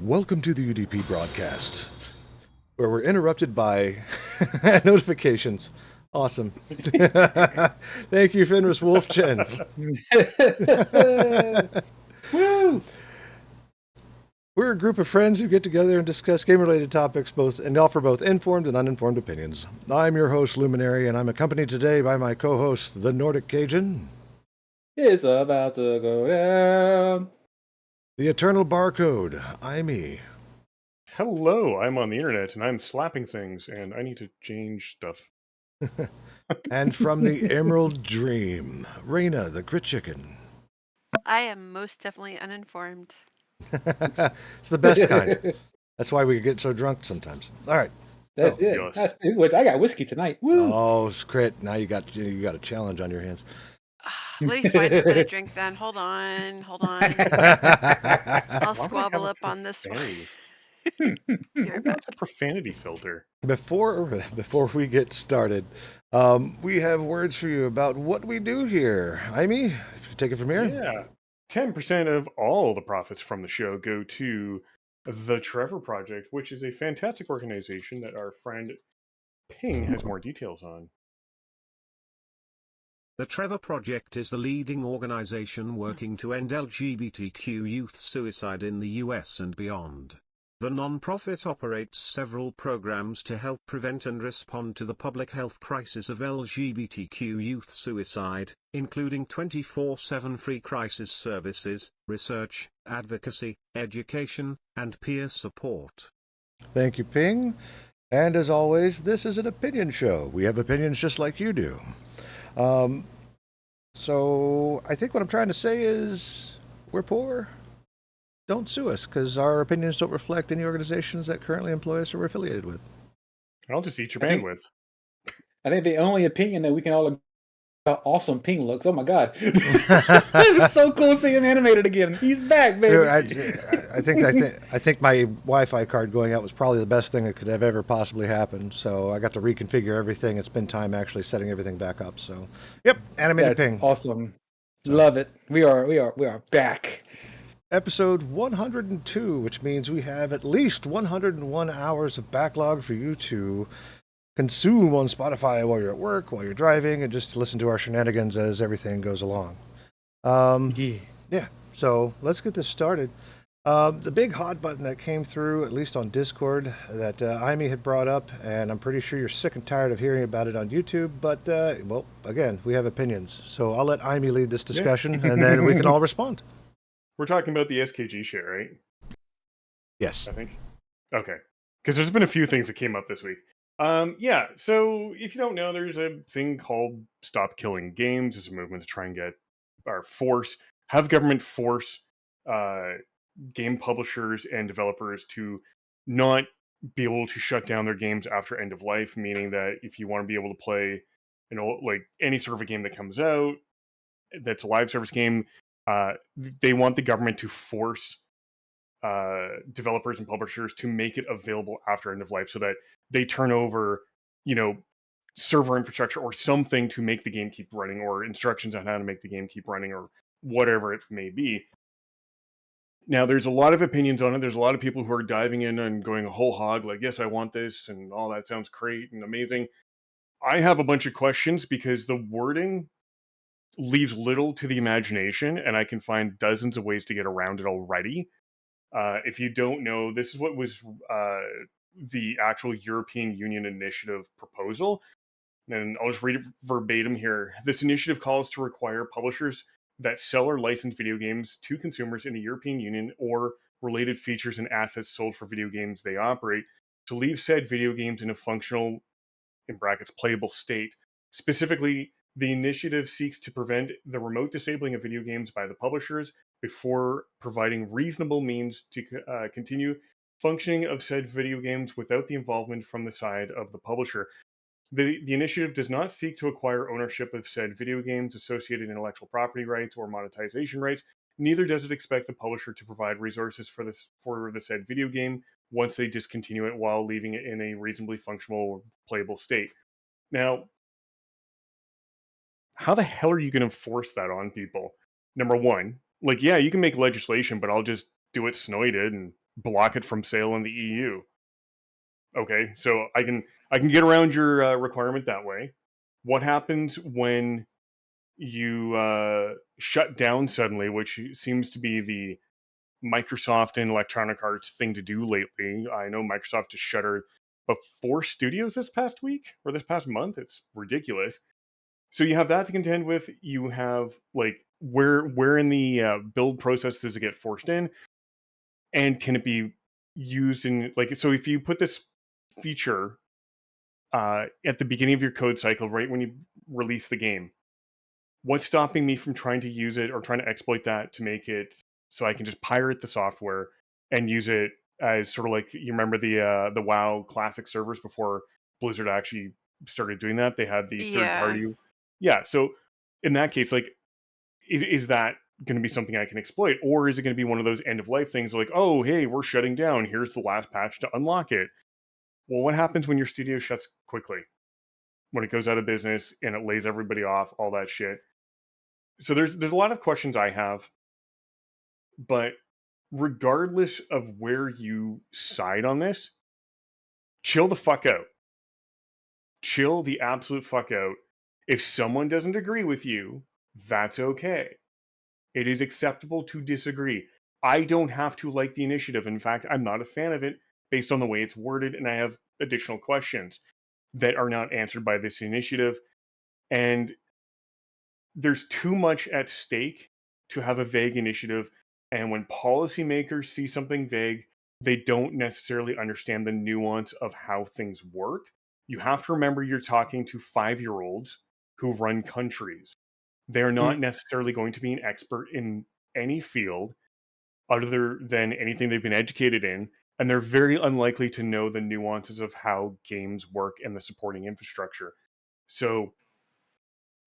Welcome to the UDP broadcast, where we're interrupted by notifications. Awesome. Thank you, Fenris Wolfchen. Woo! We're a group of friends who get together and discuss game-related topics and offer both informed and uninformed opinions. I'm your host, Luminary, and I'm accompanied today by my co-host, the Nordic Cajun, It's about to go down. the Eternal Barcode, I'm me. Hello, I'm on the internet and I'm slapping things and I need to change stuff. And from the Emerald Dream, Raina, the Crit Chicken. I am most definitely uninformed. It's the best kind. That's why we get so drunk sometimes. All right. That's it. yes. Which I got whiskey tonight. Woo! Oh, Crit. Now you got a challenge on your hands. Let me find something to drink then. Hold on. I'll Why would I squabble have up on this one. profanity? You're Who wants a profanity filter? Before we get started, we have words for you about what we do here. Amy, if you take it from here. Yeah. 10% of all the profits from the show go to the Trevor Project, which is a fantastic organization that our friend Ping has more details on. The Trevor Project is the leading organization working to end LGBTQ youth suicide in the US and beyond. The non-profit operates several programs to help prevent and respond to the public health crisis of LGBTQ youth suicide, including 24/7 free crisis services, research, advocacy, education, and peer support. Thank you, Ping. And as always, this is an opinion show. We have opinions just like you do. So I think what I'm trying to say is we're poor. Don't sue us, because our opinions don't reflect any organizations that currently employ us or we're affiliated with. I'll just eat your I think- bandwidth. I think the only opinion that we can all agree about awesome Ping looks. Oh my god. It was so cool seeing him animated again. He's back, baby. I think my Wi-Fi card going out was probably the best thing that could have ever possibly happened. So I got to reconfigure everything and spend time actually setting everything back up. So, yep, animated That's Ping. awesome. Love it. We are back. Episode 102, which means we have at least 101 hours of backlog for you to consume on Spotify while you're at work, while you're driving, and just to listen to our shenanigans as everything goes along. Yeah, so let's get this started. The big hot button that came through, at least on Discord, that Amy had brought up, and I'm pretty sure you're sick and tired of hearing about it on YouTube, but, well, again, we have opinions. So I'll let Amy lead this discussion, and then we can all respond. We're talking about the SKG shit, right? Yes. I think. Okay. Because there's been a few things that came up this week. Yeah, so if you don't know, there's a thing called Stop Killing Games. It's a movement to try and have government force game publishers and developers to not be able to shut down their games after end of life, meaning that if you want to be able to play, like any sort of a game that comes out that's a live service game, they want the government to force developers and publishers to make it available after end of life so that they turn over, server infrastructure or something to make the game keep running, or instructions on how to make the game keep running, or whatever it may be. Now, there's a lot of opinions on it. There's a lot of people who are diving in and going whole hog, like, yes, I want this, and all that sounds great and amazing. I have a bunch of questions because the wording leaves little to the imagination, and I can find dozens of ways to get around it already. If you don't know, this is what was the actual European Union initiative proposal. And I'll just read it verbatim here. This initiative calls to require publishers that sell or license video games to consumers in the European Union or related features and assets sold for video games they operate to leave said video games in a functional, in brackets, playable state. Specifically, the initiative seeks to prevent the remote disabling of video games by the publishers before providing reasonable means to continue functioning of said video games without the involvement from the side of the publisher. The initiative does not seek to acquire ownership of said video games, associated intellectual property rights, or monetization rights. Neither does it expect the publisher to provide resources for the said video game once they discontinue it while leaving it in a reasonably functional, playable state. Now, how the hell are you going to force that on people? Number one, like, yeah, you can make legislation, but I'll just do what Snowy did and block it from sale in the EU. Okay, so I can get around your requirement that way. What happens when you shut down suddenly, which seems to be the Microsoft and Electronic Arts thing to do lately? I know Microsoft has shuttered about 4 studios this past week or this past month. It's ridiculous. So you have that to contend with. You have like where in the build process does it get forced in, and can it be used in like, so if you put this feature at the beginning of your code cycle, right when you release the game, what's stopping me from trying to use it or trying to exploit that to make it so I can just pirate the software and use it as sort of like, you remember the WoW classic servers before Blizzard actually started doing that? They had the third Yeah. party. Yeah. So in that case, like, is that going to be something I can exploit, or is it going to be one of those end of life things like, oh, hey, we're shutting down. Here's the last patch to unlock it. Well, what happens when your studio shuts quickly? When it goes out of business and it lays everybody off, all that shit. So there's a lot of questions I have, but regardless of where you side on this, chill the fuck out. Chill the absolute fuck out. If someone doesn't agree with you, that's okay. It is acceptable to disagree. I don't have to like the initiative. In fact, I'm not a fan of it based on the way it's worded, and I have additional questions that are not answered by this initiative. And there's too much at stake to have a vague initiative. And when policymakers see something vague, they don't necessarily understand the nuance of how things work. You have to remember you're talking to 5-year-olds who run countries. They're not necessarily going to be an expert in any field other than anything they've been educated in. And they're very unlikely to know the nuances of how games work and the supporting infrastructure. So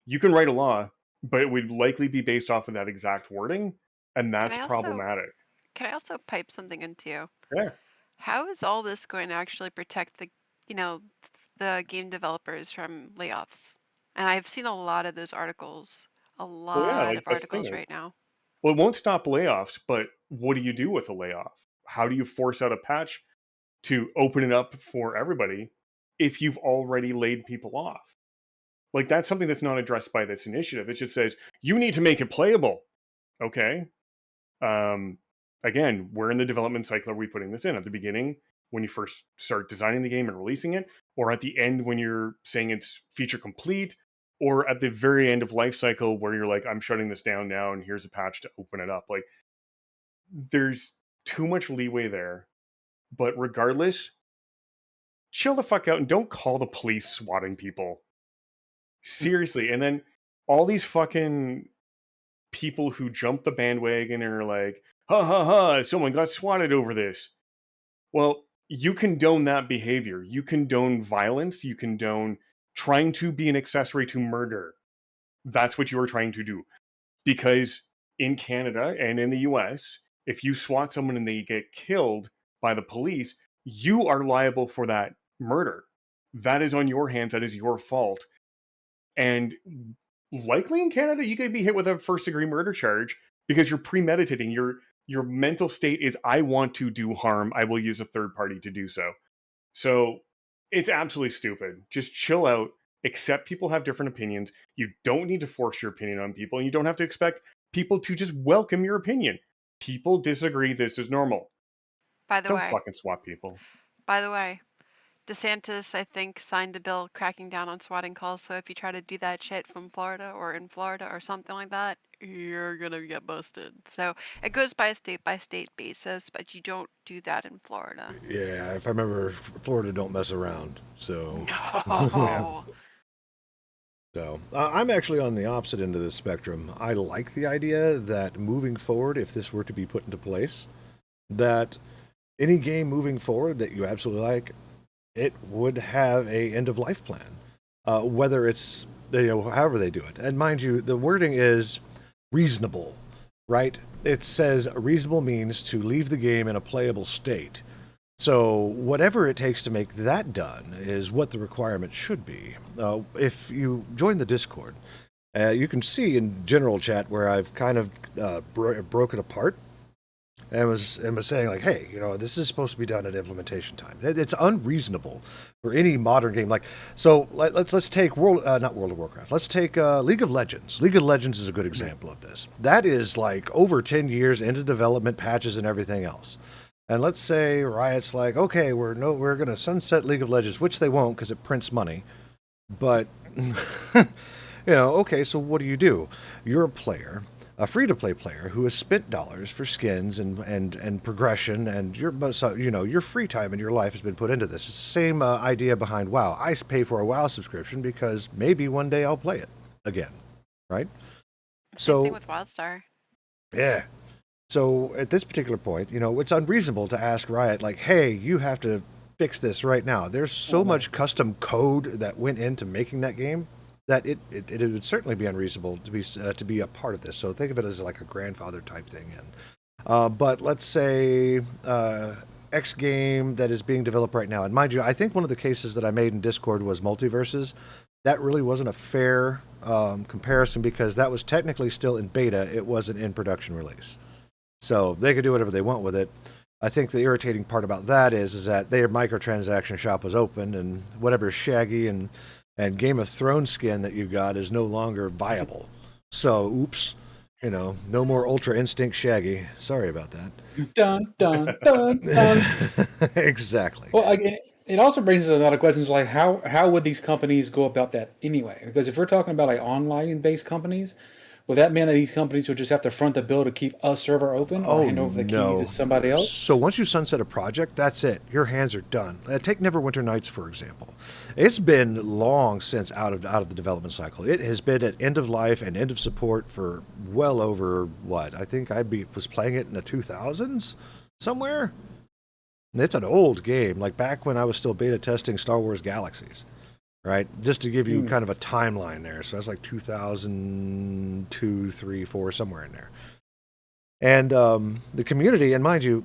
you can write a law, but it would likely be based off of that exact wording, and that's problematic. Can I also pipe something into you? Yeah. How is all this going to actually protect the game developers from layoffs? And I've seen a lot of those articles, a Well, yeah, lot like of that's the thing. articles right now. Well, it won't stop layoffs, but what do you do with a layoff? How do you force out a patch to open it up for everybody if you've already laid people off? Like, that's something that's not addressed by this initiative. It just says, you need to make it playable. Okay. Again, where in the development cycle are we putting this in? At the beginning, when you first start designing the game and releasing it, or at the end when you're saying it's feature complete, or at the very end of life cycle where you're like, I'm shutting this down now and here's a patch to open it up. Like, there's too much leeway there. But regardless, chill the fuck out and don't call the police swatting people. Seriously. And then all these fucking people who jump the bandwagon and are like, ha ha ha, someone got swatted over this. Well, you condone that behavior. You condone violence. You condone trying to be an accessory to murder. That's what you are trying to do. Because in Canada and in the US, if you swat someone and they get killed by the police, you are liable for that murder. That is on your hands. That is your fault. And likely in Canada, you could be hit with a first-degree murder charge because you're premeditating. Your mental state is, I want to do harm. I will use a third party to do so. So it's absolutely stupid. Just chill out. Accept people have different opinions. You don't need to force your opinion on people, and you don't have to expect people to just welcome your opinion. People disagree. This is normal. By the Don't way, fucking swat people. DeSantis, I think, signed a bill cracking down on swatting calls. So if you try to do that shit from Florida or in Florida or something like that, you're gonna get busted. So it goes by state basis, but you don't do that in Florida. Yeah, if I remember, Florida don't mess around. So, No. so I'm actually on the opposite end of the spectrum. I like the idea that moving forward, if this were to be put into place, that any game moving forward that you absolutely like, it would have a end of life plan. Whether it's, however they do it. And mind you, the wording is reasonable, right? It says reasonable means to leave the game in a playable state. So whatever it takes to make that done is what the requirement should be. If you join the Discord, you can see in general chat where I've kind of broken apart and was saying like, hey, this is supposed to be done at implementation time. It's unreasonable for any modern game. Like, so let's take not World of Warcraft. Let's take League of Legends. League of Legends is a good example of this. That is like over 10 years into development, patches, and everything else. And let's say Riot's like, okay, we're going to sunset League of Legends, which they won't because it prints money. But okay, so what do? You're a player, a free-to-play player who has spent dollars for skins and progression, and your free time in your life has been put into this. It's the same idea behind WoW. I pay for a WoW subscription because maybe one day I'll play it again, right? Same thing with WildStar. Yeah. So at this particular point, it's unreasonable to ask Riot, like, hey, you have to fix this right now. There's so much custom code that went into making that game that it would certainly be unreasonable to be a part of this. So think of it as like a grandfather type thing. And but let's say X game that is being developed right now. And mind you, I think one of the cases that I made in Discord was Multiverses. That really wasn't a fair comparison because that was technically still in beta. It wasn't in production release. So they could do whatever they want with it. I think the irritating part about that is that their microtransaction shop was open, and whatever Shaggy and Game of Thrones skin that you got is no longer viable. So, oops, no more Ultra Instinct Shaggy. Sorry about that. Dun, dun, dun, dun. Exactly. Well, it also brings us a lot of questions like how would these companies go about that anyway? Because if we're talking about like online-based companies, would that mean that these companies would just have to front the bill to keep a server open or hand over the keys to somebody else? So once you sunset a project, that's it. Your hands are done. Take Neverwinter Nights, for example. It's been long since out of the development cycle. It has been at end of life and end of support for well over, what? I think was playing it in the 2000s somewhere. And it's an old game, like back when I was still beta testing Star Wars Galaxies. Right, just to give you kind of a timeline there. So that's like 2002, 3, 4, somewhere in there. And the community, and mind you,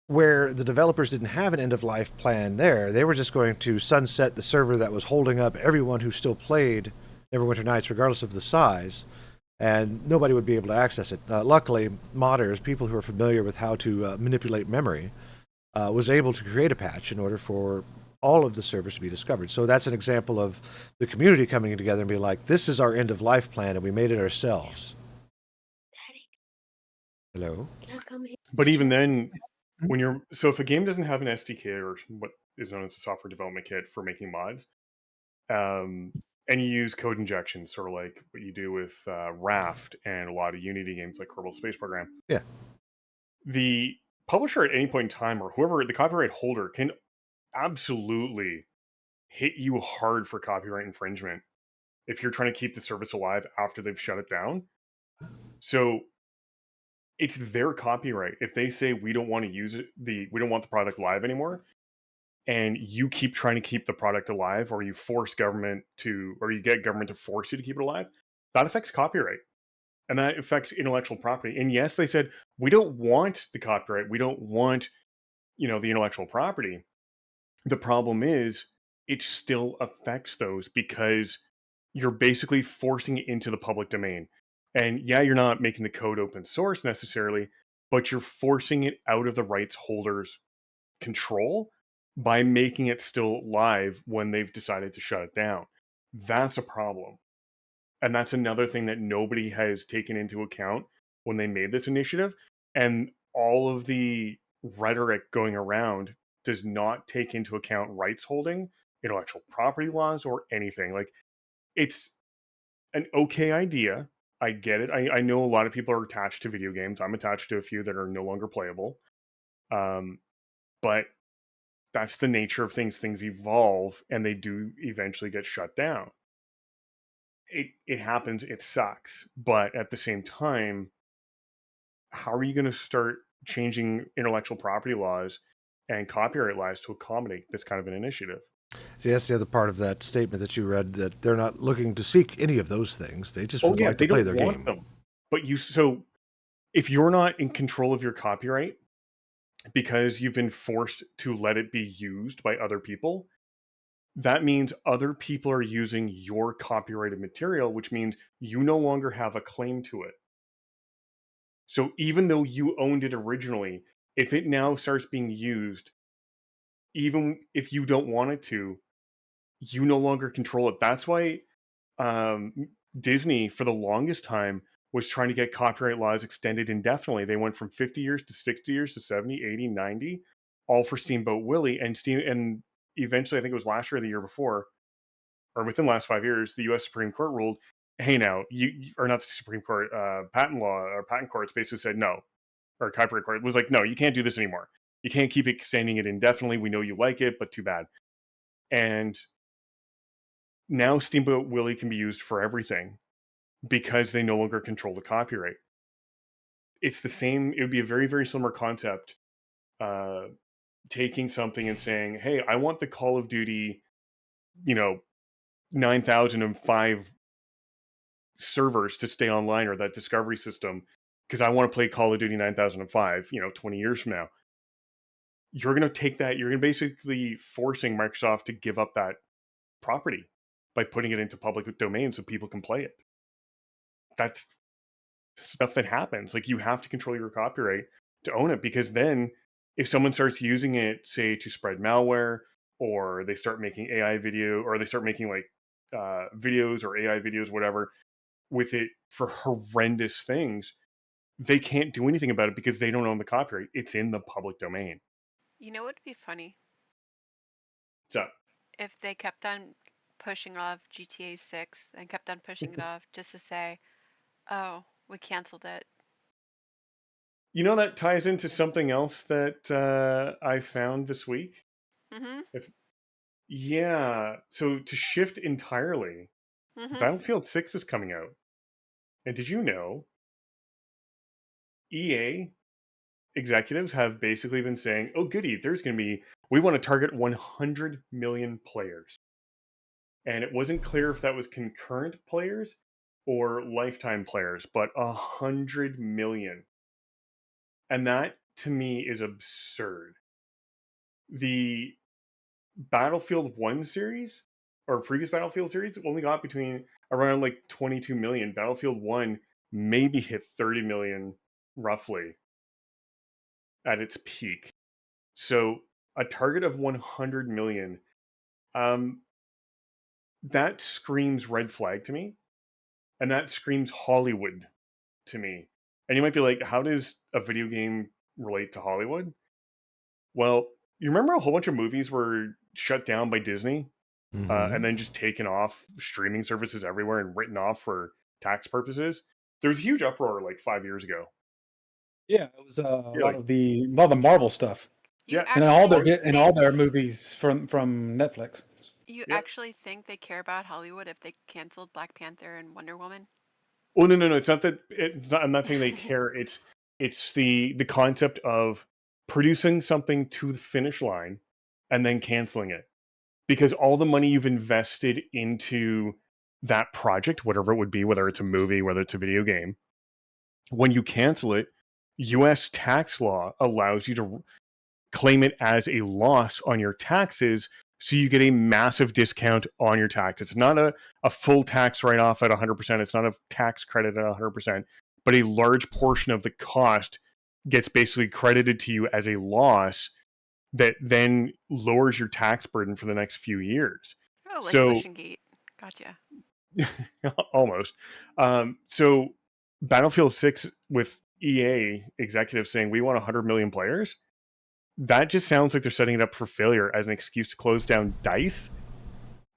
where the developers didn't have an end-of-life plan there, they were just going to sunset the server that was holding up everyone who still played Neverwinter Nights, regardless of the size, and nobody would be able to access it. Luckily, modders, people who are familiar with how to manipulate memory, was able to create a patch in order for all of the servers to be discovered. So that's an example of the community coming together and being like, this is our end-of-life plan, and we made it ourselves. Daddy, Hello? can I come here? But even then, if a game doesn't have an SDK or what is known as a software development kit for making mods, and you use code injection, sort of like what you do with Raft and a lot of Unity games like Kerbal Space Program. Yeah. The publisher at any point in time, or whoever the copyright holder, can absolutely hit you hard for copyright infringement if you're trying to keep the service alive after they've shut it down. So it's their copyright. If they say we don't want to use it, we don't want the product live anymore, and you keep trying to keep the product alive, or you force government to, or you get government to force you to keep it alive, that affects copyright. And that affects intellectual property. And yes, they said, we don't want the copyright. We don't want, the intellectual property. The problem is it still affects those because you're basically forcing it into the public domain. And yeah, you're not making the code open source necessarily, but you're forcing it out of the rights holders' control by making it still live when they've decided to shut it down. That's a problem. And that's another thing that nobody has taken into account when they made this initiative. And all of the rhetoric going around does not take into account rights holding, intellectual property laws, or anything. Like, it's an okay idea. I get it. I know a lot of people are attached to video games. I'm attached to a few that are no longer playable. But that's the nature of things. Things evolve and they do eventually get shut down. It happens. It sucks. But at the same time, how are you going to start changing intellectual property laws and copyright laws to accommodate this kind of an initiative? See, that's the other part of that statement that you read, that they're not looking to seek any of those things. They just would like to play their game. Them. But so if you're not in control of your copyright because you've been forced to let it be used by other people, that means other people are using your copyrighted material, which means you no longer have a claim to it. So even though you owned it originally, if it now starts being used, even if you don't want it to, you no longer control it. That's why Disney, for the longest time, was trying to get copyright laws extended indefinitely. They went from 50 years to 60 years to 70, 80, 90, all for Steamboat Willie. And eventually, I think it was last year or the year before, or within the last 5 years, the U.S. Supreme Court ruled, hey, now, or not the Supreme Court, patent law or patent courts basically said no, or copyright court was like, no, you can't do this anymore. You can't keep extending it indefinitely. We know you like it, but too bad. And now Steamboat Willie can be used for everything because they no longer control the copyright. It's the same. It would be a very, very similar concept. Taking something and saying, hey, I want the Call of Duty, 9005 servers to stay online, or that discovery system, because I want to play Call of Duty 9005, 20 years from now. You're going to take that, you're going to basically forcing Microsoft to give up that property by putting it into public domain so people can play it. That's stuff that happens. Like, you have to control your copyright to own it, because then if someone starts using it, say, to spread malware, or they start making AI video, or they start making videos or AI videos, whatever, with it for horrendous things, they can't do anything about it because they don't own the copyright. It's in the public domain. You know what would be funny? So If they kept on pushing off GTA 6 and kept on pushing it off just to say, oh, we canceled it. that ties into something else that I found this week. Mm-hmm. So to shift entirely, Mm-hmm. Battlefield 6 is coming out. And did you know EA executives have basically been saying, oh, goody, we want to target 100 million players. And it wasn't clear if that was concurrent players or lifetime players, but 100 million. And that, to me, is absurd. The Battlefield 1 series, or previous Battlefield series, only got between around 22 million. Battlefield 1 maybe hit 30 million, roughly, at its peak. So a target of 100 million, that screams red flag to me, and that screams Hollywood to me. And you might be like, how does a video game relate to Hollywood? Well, you remember a whole bunch of movies were shut down by Disney, and then just taken off streaming services everywhere and written off for tax purposes? There was a huge uproar 5 years ago. Yeah, it was a lot of the Marvel stuff, Yeah. and all their movies from Netflix. You actually think they care about Hollywood if they canceled Black Panther and Wonder Woman? Oh, no. It's not that. I'm not saying they care. It's the concept of producing something to the finish line and then canceling it, because all the money you've invested into that project, whatever it would be, whether it's a movie, whether it's a video game, when you cancel it, U.S. tax law allows you to claim it as a loss on your taxes. So you get a massive discount on your tax. It's not a full tax write-off at 100%. It's not a tax credit at 100%, but a large portion of the cost gets basically credited to you as a loss that then lowers your tax burden for the next few years. Oh, like So, Ocean Gate. Gotcha. almost. So Battlefield 6 with EA executives saying we want 100 million players, that just sounds like they're setting it up for failure as an excuse to close down DICE,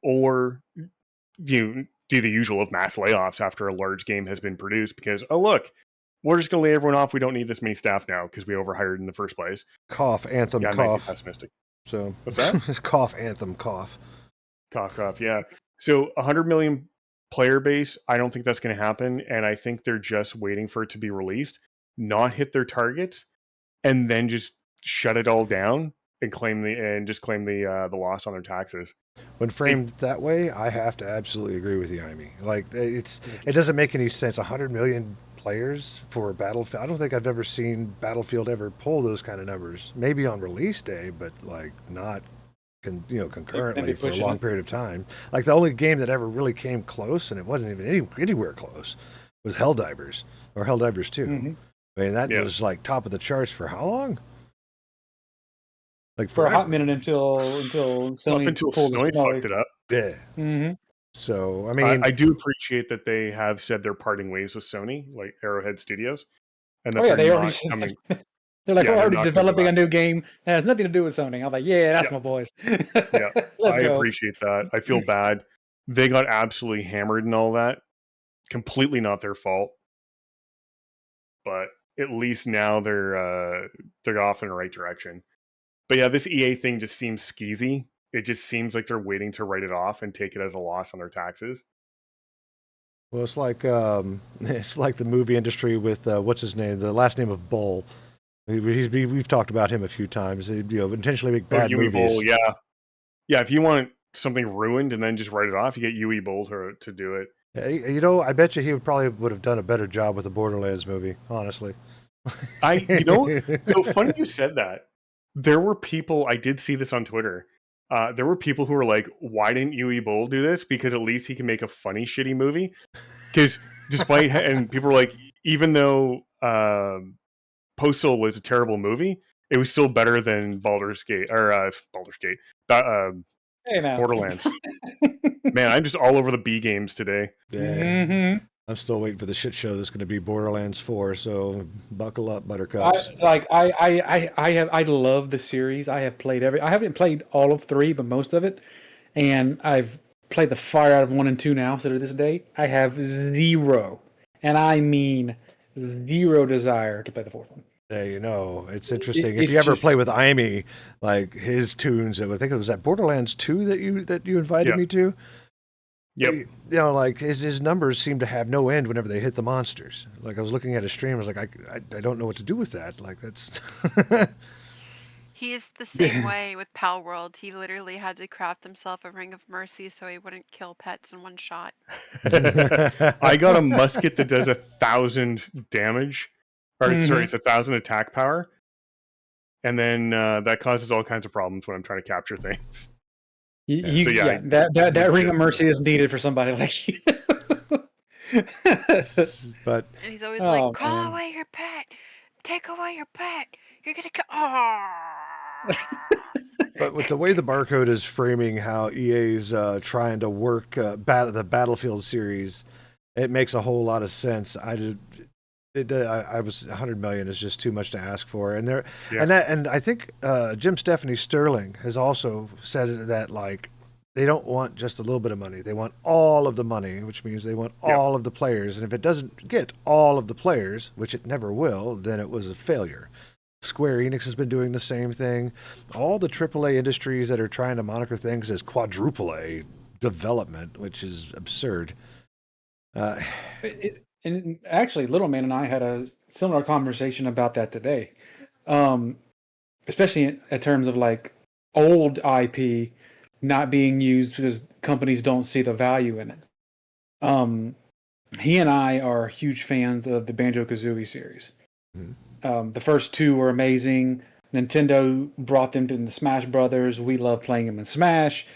or do the usual of mass layoffs after a large game has been produced because, oh, look, we're just going to lay everyone off. We don't need this many staff now because we overhired in the first place. Cough, Anthem, Yeah, I cough. might be pessimistic. So What's that? Cough, Anthem, cough. Cough, yeah. So 100 million player base, I don't think that's going to happen. And I think they're just waiting for it to be released, not hit their targets, and then just shut it all down and claim the loss on their taxes. When framed that way, I have to absolutely agree with you, Jaime. It doesn't make any sense. 100 million players for Battlefield. I don't think I've ever seen Battlefield ever pull those kind of numbers. Maybe on release day, but not concurrently for a long period of time. Like the only game that ever really came close, and it wasn't even anywhere close, was Helldivers or Helldivers 2. I mean, that Yeah. was like top of the charts for how long? Like For a hot forever. minute until Sony Up until pulled the Snowy Snowy. fucked it up. Yeah. Mm-hmm. So, I mean, I do appreciate that they have said they're parting ways with Sony, like Arrowhead Studios, and that Oh yeah, they're they not already said coming. they're like, Yeah, we're they're already not gonna go developing a back. new game that has nothing to do with Sony. I'm like, yeah, that's Yeah. my boys. Yeah, Let's I go. appreciate that. I feel bad. They got absolutely hammered and all that. Completely not their fault. But at least now they're off in the right direction. But yeah, this EA thing just seems skeezy. It just seems like they're waiting to write it off and take it as a loss on their taxes. well, it's like the movie industry with what's his name, the last name of Bull. We've talked about him a few times. You know, intentionally make bad Yui movies. Bowl, yeah. Yeah, if you want something ruined and then just write it off, you get Yui Bowl to do it. You know, I bet you he would have done a better job with the Borderlands movie. Honestly, So funny you said that. There were people, I did see this on Twitter. There were people who were like, why didn't Yui Bowl do this? Because at least he can make a funny, shitty movie. Because and people were like, even though Postal was a terrible movie, it was still better than Baldur's Gate, Hey now. Borderlands. Man, I'm just all over the B games today. yeah. Mm-hmm. I'm still waiting for the shit show that's going to be Borderlands 4. So buckle up, Buttercups. I love the series. I haven't played all of 3, but most of it, and I've played the fire out of 1 and 2 now. So to this day, I have zero, and I mean zero desire to play the 4th one. Yeah, you know, it's interesting. If it's you ever just- play with Amy, like his tunes, I think it was at Borderlands 2 that you invited Yeah. me to. Yep. You know, like his numbers seem to have no end whenever they hit the monsters. Like I was looking at his stream, I was like, I don't know what to do with that. Like that's He's the same way with Pal World. He literally had to craft himself a ring of mercy so he wouldn't kill pets in one shot. I got a musket that does 1,000 damage. Or sorry, it's 1,000 attack power. And then that causes all kinds of problems when I'm trying to capture things. That ring of mercy is needed for somebody like you. But And he's always Oh, like, call man. away your pet. Take away your pet. You're going to Oh. but with the way the barcode is framing how EA's trying to work the Battlefield series, it makes a whole lot of sense. I was 100 million is just too much to ask for, and and I think Jim Stephanie Sterling has also said that like they don't want just a little bit of money; they want all of the money, which means they want all of the players. And if it doesn't get all of the players, which it never will, then it was a failure. Square Enix has been doing the same thing. All the AAA industries that are trying to moniker things as quadruple A development, which is absurd. And actually, Little Man and I had a similar conversation about that today, especially in terms of like old IP not being used because companies don't see the value in it. He and I are huge fans of the Banjo-Kazooie series. The first 2 were amazing. Nintendo brought them to the Smash Brothers. We love playing them in Smash.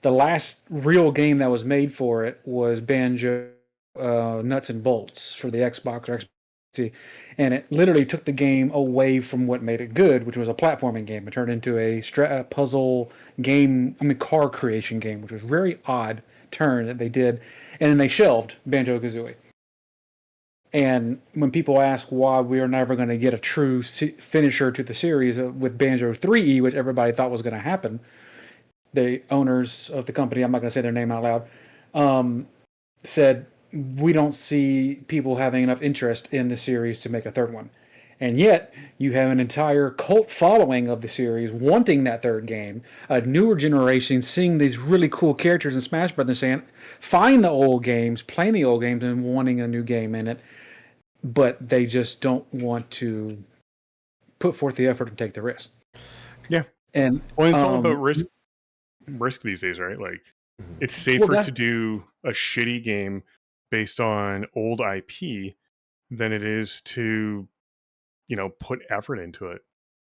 The last real game that was made for it was Banjo Nuts and Bolts for the Xbox or Xbox, and it literally took the game away from what made it good, which was a platforming game. It turned into a puzzle game, car creation game, which was a very odd turn that they did, and then they shelved Banjo-Kazooie. And when people ask why we are never going to get a true finisher to the series with Banjo 3E, which everybody thought was going to happen, the owners of the company, I'm not going to say their name out loud, said, we don't see people having enough interest in the series to make a third one. And yet, you have an entire cult following of the series wanting that third game, a newer generation seeing these really cool characters in Smash Brothers saying, find the old games, playing the old games, and wanting a new game in it. But they just don't want to put forth the effort to take the risk. Yeah. And well, it's all about risk these days, right? Like it's safer to do a shitty game based on old IP than it is to, put effort into it.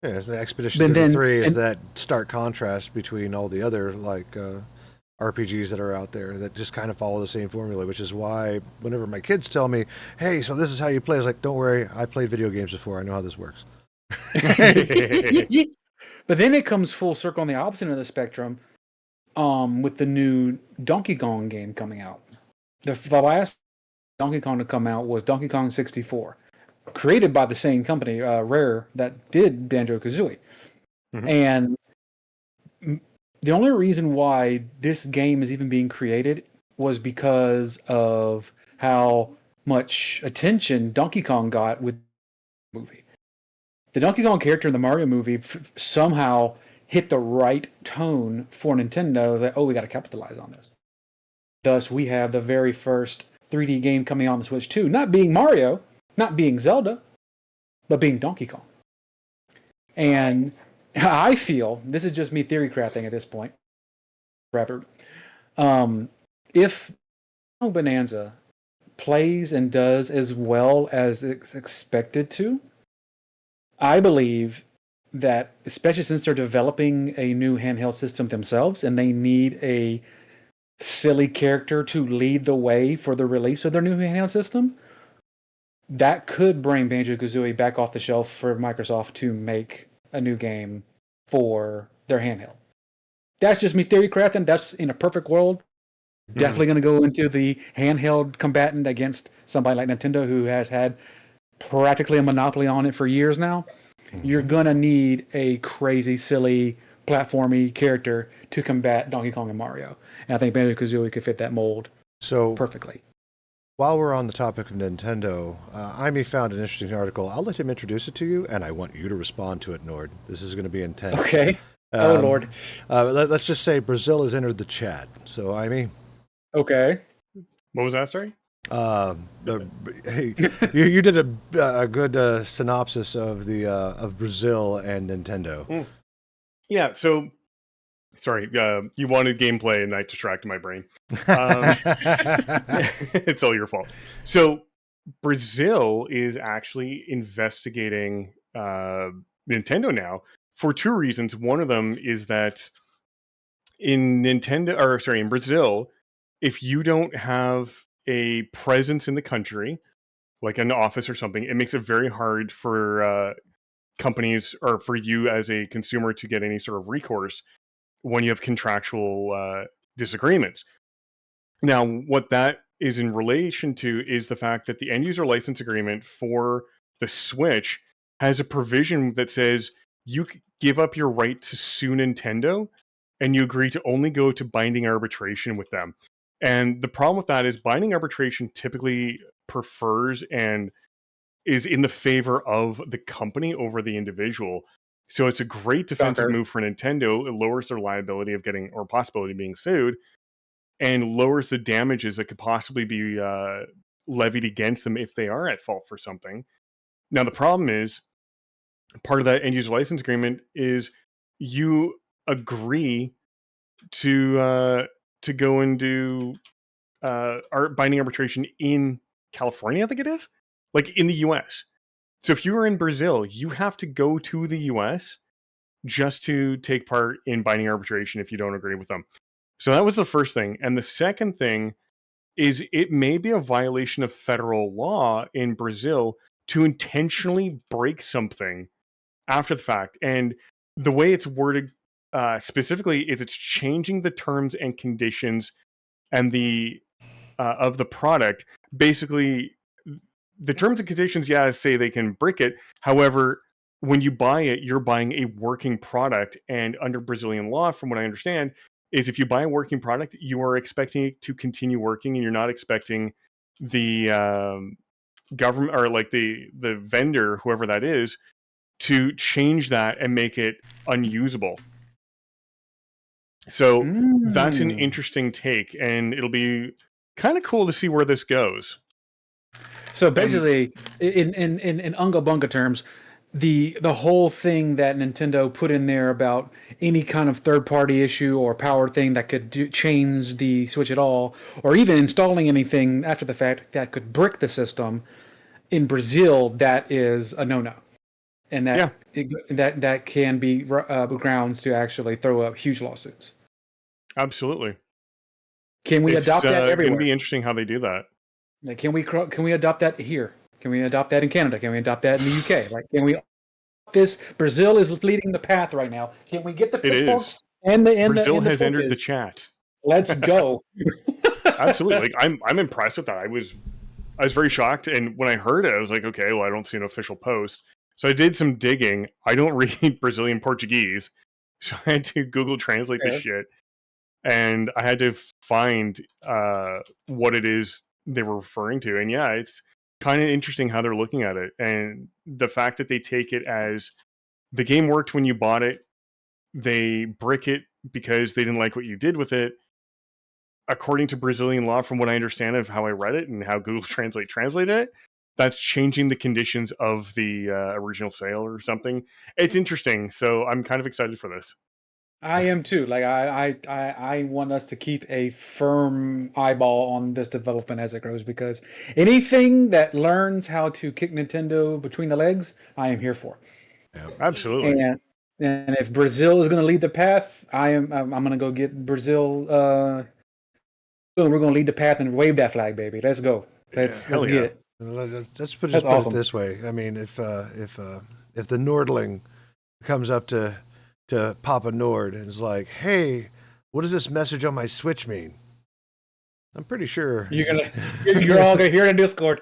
Yeah, the Expedition 33 is that stark contrast between all the other RPGs that are out there that just kind of follow the same formula, which is why whenever my kids tell me, hey, so this is how you play, it's like, don't worry, I played video games before. I know how this works. But then it comes full circle on the opposite end of the spectrum, with the new Donkey Kong game coming out. The last Donkey Kong to come out was Donkey Kong 64, created by the same company, Rare, that did Banjo-Kazooie. And the only reason why this game is even being created was because of how much attention Donkey Kong got with the movie. The Donkey Kong character in the Mario movie somehow hit the right tone for Nintendo that, we got to capitalize on this. Thus, we have the very first 3D game coming on the Switch 2, not being Mario, not being Zelda, but being Donkey Kong. And I feel, this is just me theory crafting at this point, if Bonanza plays and does as well as it's expected to, I believe that, especially since they're developing a new handheld system themselves and they need a silly character to lead the way for the release of their new handheld system, that could bring Banjo-Kazooie back off the shelf for Microsoft to make a new game for their handheld. That's just me theory crafting. That's in a perfect world. Definitely going to go into the handheld combatant against somebody like Nintendo, who has had practically a monopoly on it for years now. You're going to need a crazy, silly, platformy character to combat Donkey Kong and Mario. And I think Banjo-Kazooie could fit that mold perfectly. While we're on the topic of Nintendo, Imi found an interesting article. I'll let him introduce it to you, and I want you to respond to it, Nord. This is going to be intense. Okay. Oh, Lord. Let's just say Brazil has entered the chat. So, Imi. Okay. What was that, sorry? Hey, you did a good synopsis of the of Brazil and Nintendo. Yeah, so sorry, you wanted gameplay and that distracted my brain. It's all your fault. So Brazil is actually investigating Nintendo now for two reasons. One of them is that in Brazil, if you don't have a presence in the country, like an office or something, it makes it very hard for companies or for you as a consumer to get any sort of recourse when you have contractual disagreements. Now, what that is in relation to is the fact that the end user license agreement for the Switch has a provision that says you give up your right to sue Nintendo and you agree to only go to binding arbitration with them. And the problem with that is binding arbitration typically prefers and is in the favor of the company over the individual. So it's a great defensive move for Nintendo. It lowers their liability of getting, or possibility of being sued, and lowers the damages that could possibly be levied against them if they are at fault for something. Now, the problem is, part of that end user license agreement is you agree to go and do binding arbitration in California, I think it is, like in the US. So if you are in Brazil, you have to go to the US just to take part in binding arbitration if you don't agree with them. So that was the first thing. And the second thing is it may be a violation of federal law in Brazil to intentionally break something after the fact. And the way it's worded specifically is it's changing the terms and conditions and the of the product. Basically, the terms and conditions, say they can brick it. However, when you buy it, you're buying a working product. And under Brazilian law, from what I understand, is if you buy a working product, you are expecting it to continue working, and you're not expecting the government or like the vendor, whoever that is, to change that and make it unusable. So that's an interesting take, and it'll be kind of cool to see where this goes. So basically, in Unga Bunga terms, the whole thing that Nintendo put in there about any kind of third-party issue or power thing that could change the Switch at all, or even installing anything after the fact that could brick the system, in Brazil, that is a no-no. And that can be grounds to actually throw up huge lawsuits. Absolutely. Can we It's adopt that going to everywhere? be interesting how they do that. Like, can we adopt that here? Can we adopt that in Canada? Can we adopt that in the UK? Like, can we? This Brazil is leading the path right now. Can we get the It pitchforks is. and the Brazil has entered the torches? chat. Let's go. Absolutely. Like I'm impressed with that. I was very shocked, and when I heard it, I was like, okay, well, I don't see an official post. So I did some digging. I don't read Brazilian Portuguese, so I had to Google Translate this shit, and I had to find what it is they were referring to. And yeah, it's kind of interesting how they're looking at it, and the fact that they take it as the game worked when you bought it, they brick it because they didn't like what you did with it. According to Brazilian law, from what I understand of how I read it and how Google Translate translated it, that's changing the conditions of the original sale or something. It's interesting, so I'm kind of excited for this. I am too. Like, I want us to keep a firm eyeball on this development as it grows, because anything that learns how to kick Nintendo between the legs, I am here for. Yeah. Absolutely. And if Brazil is going to lead the path, I'm going to go get Brazil. We're going to lead the path and wave that flag, baby. Let's go. Let's hell get yeah. it. Let's put That's it awesome. this way. I mean, if the Nordling comes up to Papa Nord and is like, "Hey, what does this message on my Switch mean?" I'm pretty sure You're all gonna hear it in Discord.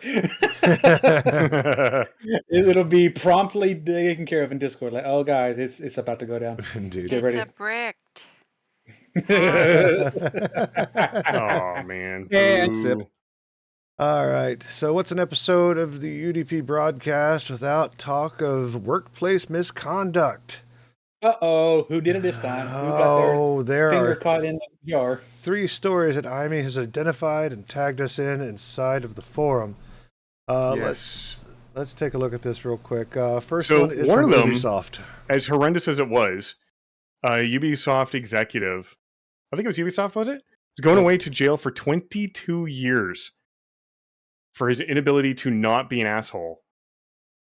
It'll be promptly taken care of in Discord. Like, oh guys, it's about to go down. Indeed. Get ready. It's a bricked. Oh man. And Boo. sip. All right. So, what's an episode of the UDP broadcast without talk of workplace misconduct? Uh-oh, who did it this time? Who got there their finger are caught in the jar? 3 stories that Amy has identified and tagged us inside of the forum. Yes. Let's take a look at this real quick. First So one is one from of them- Ubisoft. As horrendous as it was, Ubisoft executive, I think it was Ubisoft, was it? Was going away to jail for 22 years for his inability to not be an asshole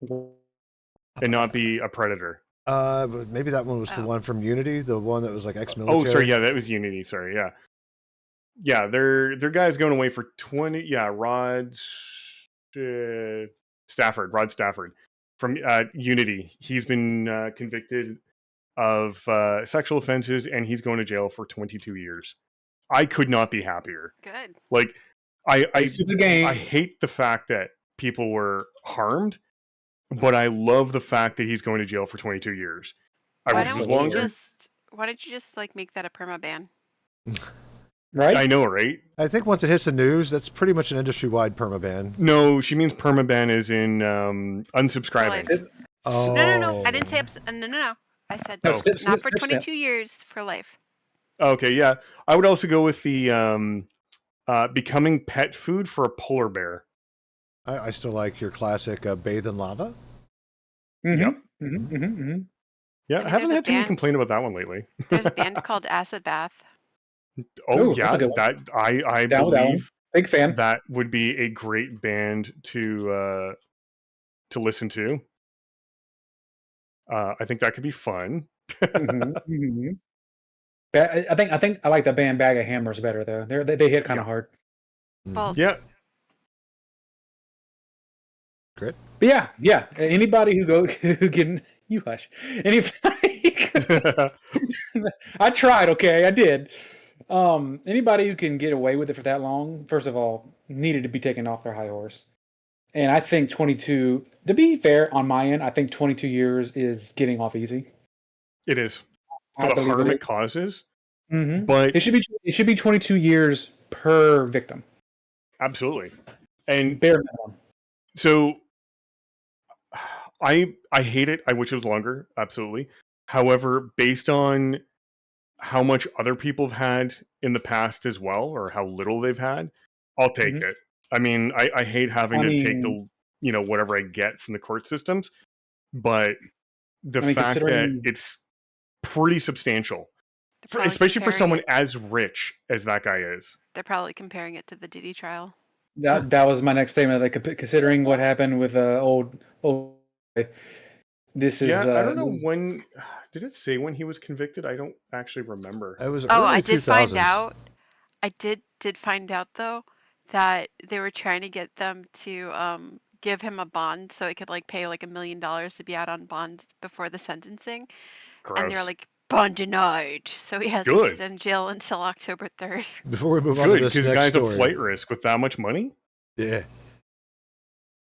and not be a predator. But maybe that one was the Oh. one from Unity, the one that was like ex-military. Oh, sorry, yeah, that was Unity. Sorry, yeah, yeah. Their guy's going away for 20. Yeah, Rod Stafford from Unity. He's been convicted of sexual offenses, and he's going to jail for 22 years. I could not be happier. Good. Like, I The game. hate the fact that people were harmed, but I love the fact that he's going to jail for 22 years. I Why wish it don't was you longer. why don't you just like make that a perma ban? Right? I know, right? I think once it hits the news, that's pretty much an industry-wide permaban. No, she means permaban is in unsubscribing. Life. Oh. No. I didn't say no. I said No, not for snip. 22 years for life. Okay, yeah. I would also go with the becoming pet food for a polar bear. I still like your classic bathe in lava. Mm-hmm. Yep. Mm-hmm. Mm-hmm. Mm-hmm. Yeah, I mean, I haven't there's a had too many band- complaint about that one lately. There's a band called Acid Bath. Oh Ooh, that's yeah, a good one. that I Down with that one. believe Big fan. that would be a great band to listen to. I think that could be fun. Mm-hmm. Mm-hmm. I think I like the band Bag of Hammers better though. They hit kind of hard. Well, Yeah. Great. But yeah. Anybody who can you hush. Anybody. I tried. Okay, I did. Anybody who can get away with it for that long, first of all, needed to be taken off their high horse. And I think 22. To be fair, on my end, I think 22 years is getting off easy. It is. For I the believe harm it it causes. Mm-hmm. But It should be 22 years per victim. absolutely. And Bare minimum. so I hate it. I wish it was longer. Absolutely. However, based on how much other people have had in the past as well, or how little they've had, I'll take Mhm. it. I mean, I hate having I to take mean- the whatever I get from the court systems, but the I mean, fact that considering- it's pretty substantial, they're probably especially for comparing someone it- as rich as that guy is. They're probably comparing it to the Diddy trial. That was my next statement. Like, considering what happened with old. This is. Yeah, I don't know this- when. Did it say when he was convicted? I don't actually remember. It was Oh, early I did find 2000s. out. I did find out though that they were trying to get them to give him a bond so he could like pay like $1 million to be out on bond before the sentencing, and they were Gross. like, bond denied. So he has to Good. sit in jail until October 3rd. Before we move on to Good, this because the next guy's a story. flight risk with that much money. Yeah.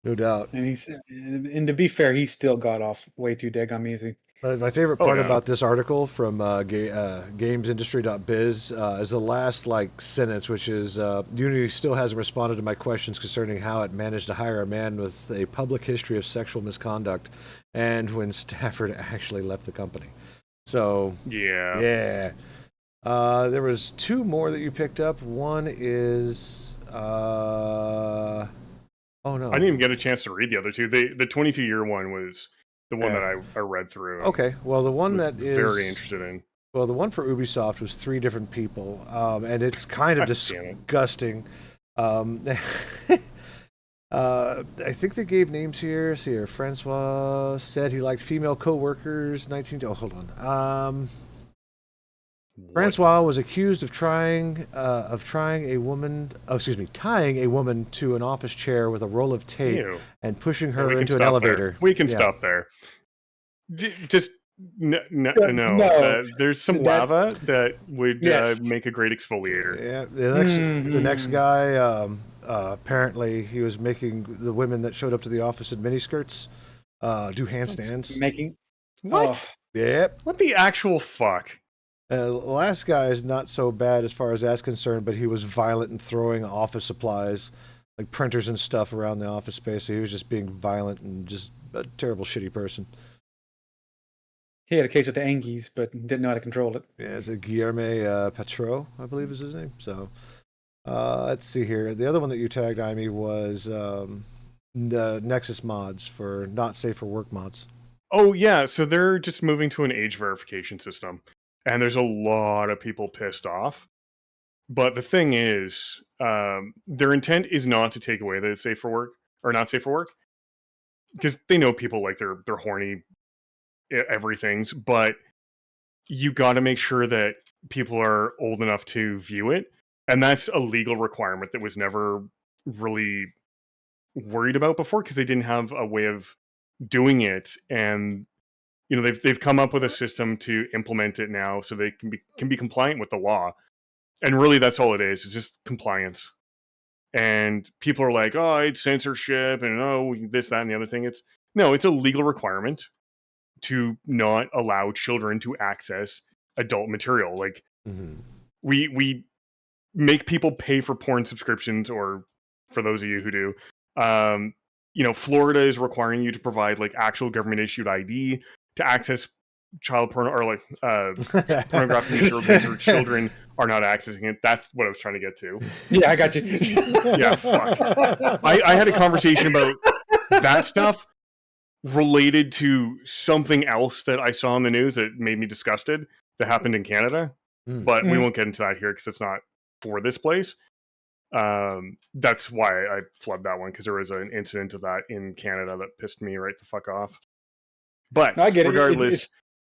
No doubt. And to be fair, he still got off way too daggum easy. My favorite Oh, part yeah. about this article from gamesindustry.biz is the last sentence, which is Unity still hasn't responded to my questions concerning how it managed to hire a man with a public history of sexual misconduct and when Stafford actually left the company. So Yeah. There was two more that you picked up. One is oh no, I didn't even get a chance to read the other two. The 22-year one was the one that I read through. and Okay, well the one was that is very interested in. Well, the one for Ubisoft was 3 different people, and it's kind of God damn it. disgusting. I think they gave names here. See here, Francois said he liked female co-workers. 19. Oh, hold on. What? Francois was accused of tying a woman to an office chair with a roll of tape Ew. and pushing Yeah, her we can into an stop elevator. there. We can Yeah. stop there. Just no. No. There's some That- lava that would Yes. make a great exfoliator. Yeah, the next Mhm. guy, apparently he was making the women that showed up to the office in miniskirts do handstands. Making What? Yep. What the actual fuck? The last guy is not so bad as far as that's concerned, but he was violent and throwing office supplies, like printers and stuff, around the office space. So he was just being violent and just a terrible, shitty person. He had a case with the Angies, but didn't know how to control it. Yeah, it's a Guillermo Patro, I believe is his name. So let's see here. The other one that you tagged, Amy, was the Nexus Mods for not safe for work mods. Oh yeah, so they're just moving to an age verification system, and there's a lot of people pissed off. But the thing is, their intent is not to take away that it's safe for work or not safe for work, because they know people like they're horny everything's, but you got to make sure that people are old enough to view it, and that's a legal requirement that was never really worried about before because they didn't have a way of doing it. And you know, they've come up with a system to implement it now so they can be compliant with the law. And really that's all it is. It's just compliance. And people are like, oh, it's censorship and oh, this, that, and the other thing. It's a legal requirement to not allow children to access adult material. Like we make people pay for porn subscriptions, or for those of you who do, you know, Florida is requiring you to provide like actual government issued ID to access child porn, or like pornographic material. Children are not accessing it. That's what I was trying to get to. Yeah, I got you. Yeah, fuck. I had a conversation about that stuff related to something else that I saw in the news that made me disgusted that happened in Canada. But we won't get into that here because it's not for this place. That's why I flubbed that one, because there was an incident of that in Canada that pissed me right the fuck off. But No, I get it. regardless,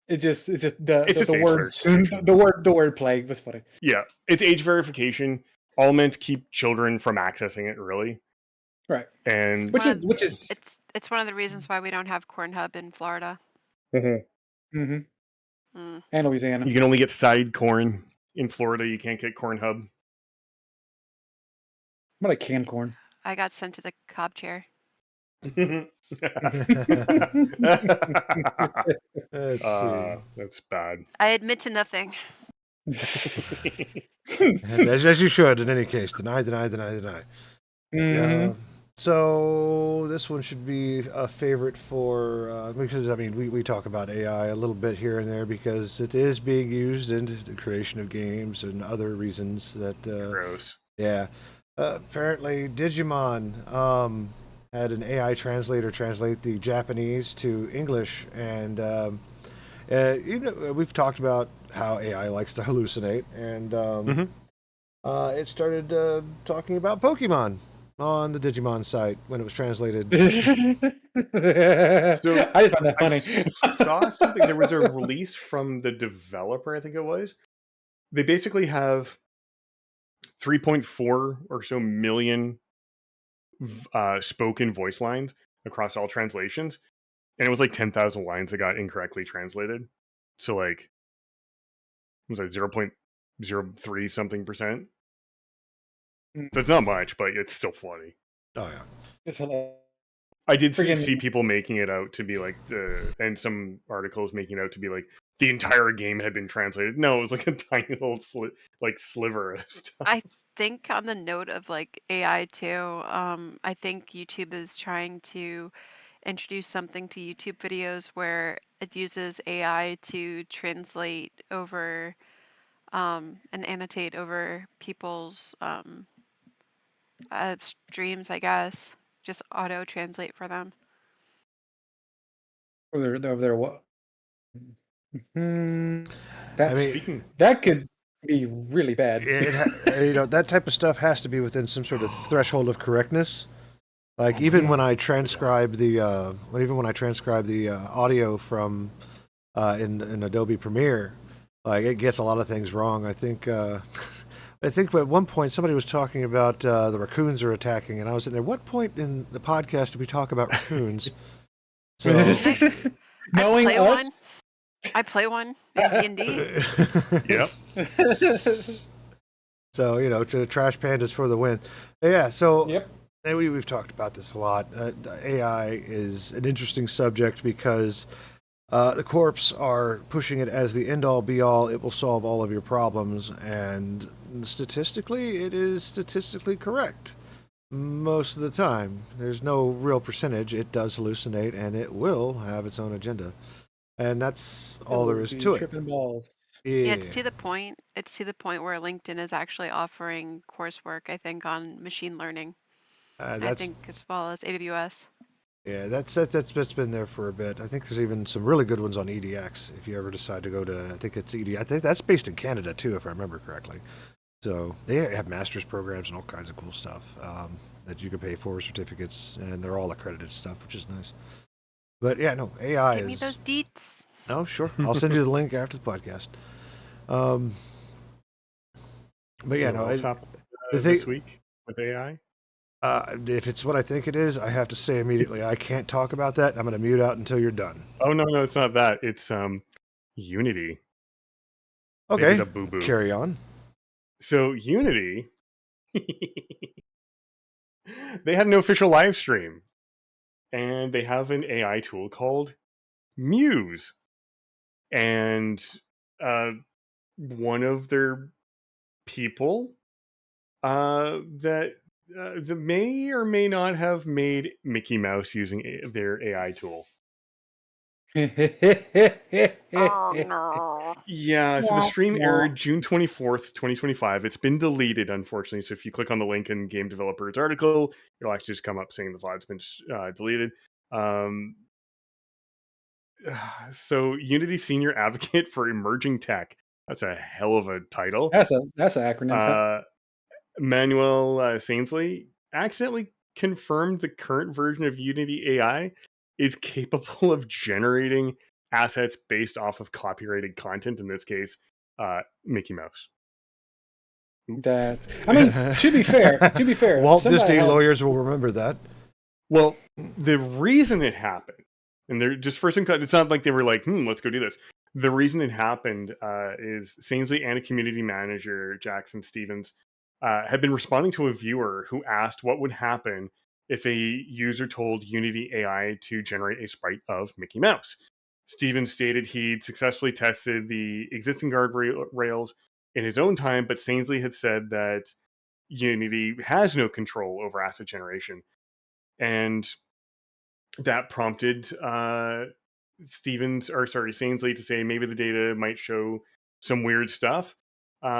It's just the age word verification. the word play was funny. yeah, it's age verification, all meant to keep children from accessing it, really. Right. And Which is It's one of the reasons why we don't have Corn Hub in Florida. mm-hmm. And Louisiana. you can only get side corn in Florida. You can't get corn hub. What like canned corn. I got sent to the cob chair. Let's see. That's bad. I admit to nothing. As you should, in any case. Deny. Mhm. So this one should be a favorite for because I mean we talk about AI a little bit here and there because it is being used in the creation of games and other reasons that Gross. yeah. Apparently Digimon had an AI translator translate the Japanese to English, and you know, we've talked about how AI likes to hallucinate, and it started talking about Pokemon on the Digimon site when it was translated. I just found that funny. I saw something. There was a release from the developer, I think it was. They basically have 3.4 or so million spoken voice lines across all translations, and it was like 10,000 lines that got incorrectly translated. So like, it was like 0.03 something percent. So it's not much, but it's still funny. Oh yeah. It's hilarious. I did see Friggin- people making it out to be like and some articles making it out to be like the entire game had been translated. No, it was like a tiny little sliver of stuff. I think on the note of like AI too, I think YouTube is trying to introduce something to YouTube videos where it uses AI to translate over and annotate over people's streams, I guess. Just auto translate for them. Over there, what? That I mean, Speaking, that could be really bad. you know, that type of stuff has to be within some sort of threshold of correctness. Like even when I transcribe the audio from in Adobe Premiere, like it gets a lot of things wrong. I think I think at one point somebody was talking about the raccoons are attacking, and I was sitting there. What point in the podcast did we talk about raccoons? So Knowing I play us, one. I play one in D&D. Yep. So you know, to trash pandas for the win. Yeah. So yep. and we've talked about this a lot. AI is an interesting subject because the corps are pushing it as the end-all, be-all. It will solve all of your problems, and statistically, it is statistically correct most of the time. There's no real percentage. It does hallucinate, and it will have its own agenda, and that's all there is to it. Tripping balls. Yeah, it's to the point. It's to the point where LinkedIn is actually offering coursework, I think, on machine learning. I That's think as well as AWS. yeah, that's been there for a bit. I think there's even some really good ones on EDX if you ever decide to go to. I think it's I think that's based in Canada too, if I remember correctly. So they have master's programs and all kinds of cool stuff that you can pay for, certificates, and they're all accredited stuff, which is nice. But yeah, no, AI Give me is. those deets. Oh, sure. I'll send you the link after the podcast. But yeah, no, what else happened, the this thing- week with AI. if it's what I think it is, I have to say immediately, I can't talk about that. I'm going to mute out until you're done. Oh no, it's not that. It's Unity. Maybe Okay, the boo-boo. carry on. So Unity, they had an official live stream, and they have an AI tool called Muse, and one of their people that may or may not have made Mickey Mouse using their AI tool. Oh no. Yeah, so the stream Wah, wah. aired June 24th, 2025. It's been deleted, unfortunately. So if you click on the link in Game Developer's article, it'll actually just come up saying the VOD's been deleted. So Unity Senior Advocate for Emerging Tech. That's a hell of a title. That's an acronym. Manuel Sainsley accidentally confirmed the current version of Unity AI is capable of generating assets based off of copyrighted content, in this case, Mickey Mouse. That I mean, to be fair, Walt somebody Disney had- lawyers will remember that. Well, the reason it happened, and they're just for some, it's not like they were like, let's go do this. The reason it happened is Sainsley and a community manager, Jackson Stevens, had been responding to a viewer who asked what would happen if a user told Unity AI to generate a sprite of Mickey Mouse. Stevens stated he'd successfully tested the existing guardrails in his own time, but Sainsley had said that Unity has no control over asset generation. And that prompted Sainsley to say maybe the data might show some weird stuff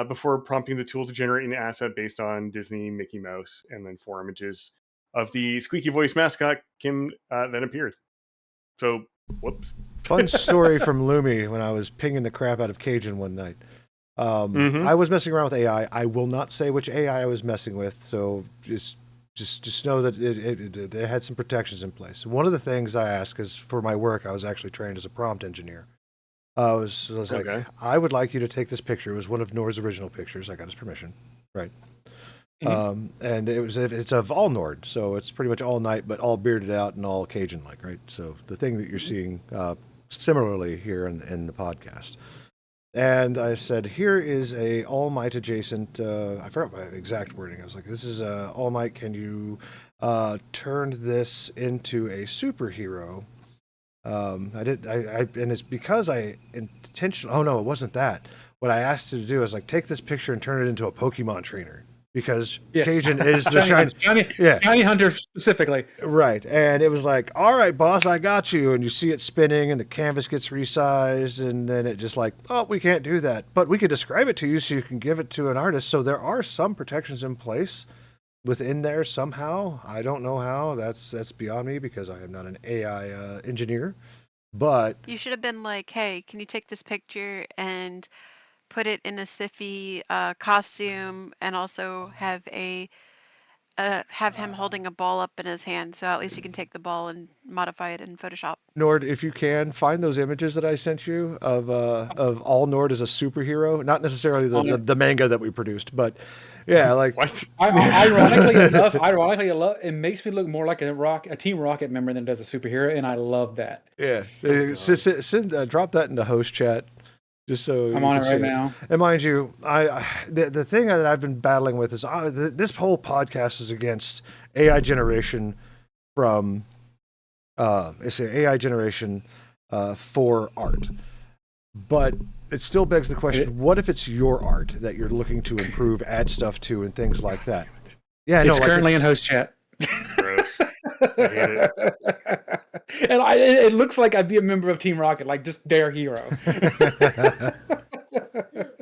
before prompting the tool to generate an asset based on Disney, Mickey Mouse, and then 4 images of the squeaky voice mascot Kim then appeared. So, whoops. Fun story from Lumi when I was pinging the crap out of Cajun one night. I was messing around with AI. I will not say which AI I was messing with, so just know that it had some protections in place. One of the things I asked, because for my work I was actually trained as a prompt engineer, I was like, Okay. I would like you to take this picture. It was one of Nord's original pictures. I got his permission, right? And it's of all Nord, so it's pretty much all night, but all bearded out and all Cajun-like, right? So the thing that you're seeing similarly here in the podcast. And I said, here is a All Might adjacent. I forgot my exact wording. I was like, this is All Might. Can you turn this into a superhero? I did. And it's because I intentionally. Oh no, it wasn't that. What I asked you to do is like take this picture and turn it into a Pokemon trainer because Yes. Cajun is the shiny. Yeah, Shiny Hunter specifically. right. And it was like, all right, boss, I got you. And you see it spinning, and the canvas gets resized, and then it just like, oh, we can't do that, but we could describe it to you so you can give it to an artist. So there are some protections in place within there somehow. I don't know how. That's beyond me because I am not an AI engineer. But You should have been like, hey, can you take this picture and put it in a spiffy costume, and also have him holding a ball up in his hand, so at least you can take the ball and modify it in Photoshop. Nord, if you can find those images that I sent you of all Nord as a superhero, not necessarily the manga that we produced, but yeah, like What? Ironically enough, it makes me look more like a Team Rocket member than it does a superhero, and I love that. yeah, drop that into host chat. Just so I'm you on can it see right now. And mind you, the thing that I've been battling with is this whole podcast is against AI generation from it's an AI generation for art, but it still begs the question: what if it's your art that you're looking to improve, add stuff to, and things like that? Yeah, It's currently in host chat. Gross. I hate it. And it looks like I'd be a member of Team Rocket, like just their hero.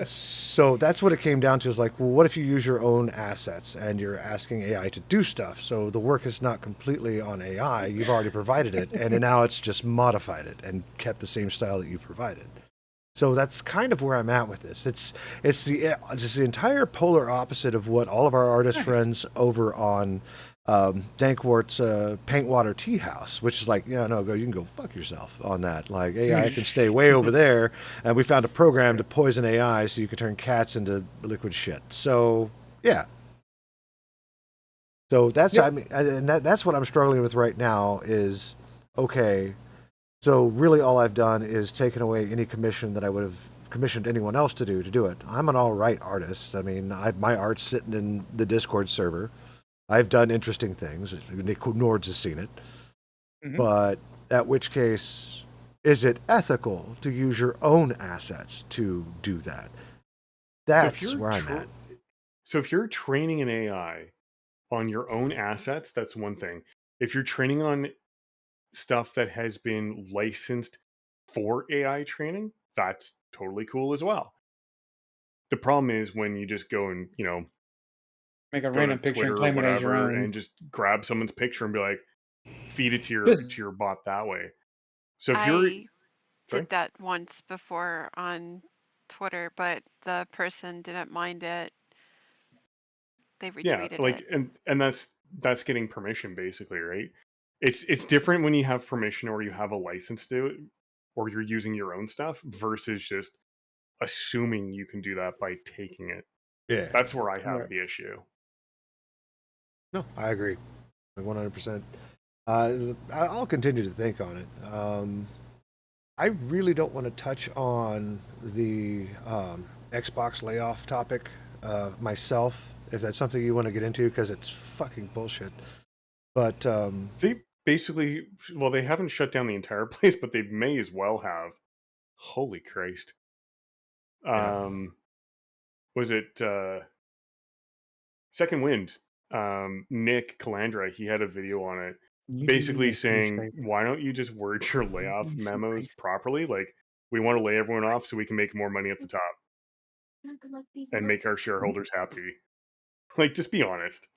So that's what it came down to, is like, well, what if you use your own assets and you're asking AI to do stuff? So the work is not completely on AI. You've already provided it, and then now it's just modified it and kept the same style that you've provided. So that's kind of where I'm at with this. It's the entire polar opposite of what all of our artist friends over on Dankwart's Paintwater Tea House, which is like, you can go fuck yourself on that. Like, AI can stay way over there, and we found a program to poison AI so you can turn cats into liquid shit. So yeah. So that's that's what I'm struggling with right now is, okay, so really all I've done is taken away any commission that I would have commissioned anyone else to do it. I'm an all right artist. I mean, my art's sitting in the Discord server. I've done interesting things. Nords has seen it. Mm-hmm. But at which case, is it ethical to use your own assets to do that? That's where I'm at. So if you're training an AI on your own assets, that's one thing. If you're training on stuff that has been licensed for AI training, that's totally cool as well. The problem is when you just go and, make a random picture and claim it as your own, and just grab someone's picture and be like, feed it to your bot that way. So if I did that once before on Twitter, but the person didn't mind it. They retweeted it. And that's getting permission basically, right? It's different when you have permission or you have a license to do it, or you're using your own stuff versus just assuming you can do that by taking it. Yeah, that's where I have the issue. No, I agree, 100%. I'll continue to think on it. I really don't want to touch on the Xbox layoff topic myself, if that's something you want to get into, because it's fucking bullshit. But they basically, they haven't shut down the entire place, but they may as well have. Holy Christ. Was it Second Wind? Nick Calandra, he had a video on it, basically saying, why don't you just word your layoff memos properly? Like, we want to lay everyone off so we can make more money at the top and make our shareholders happy. Like, just be honest.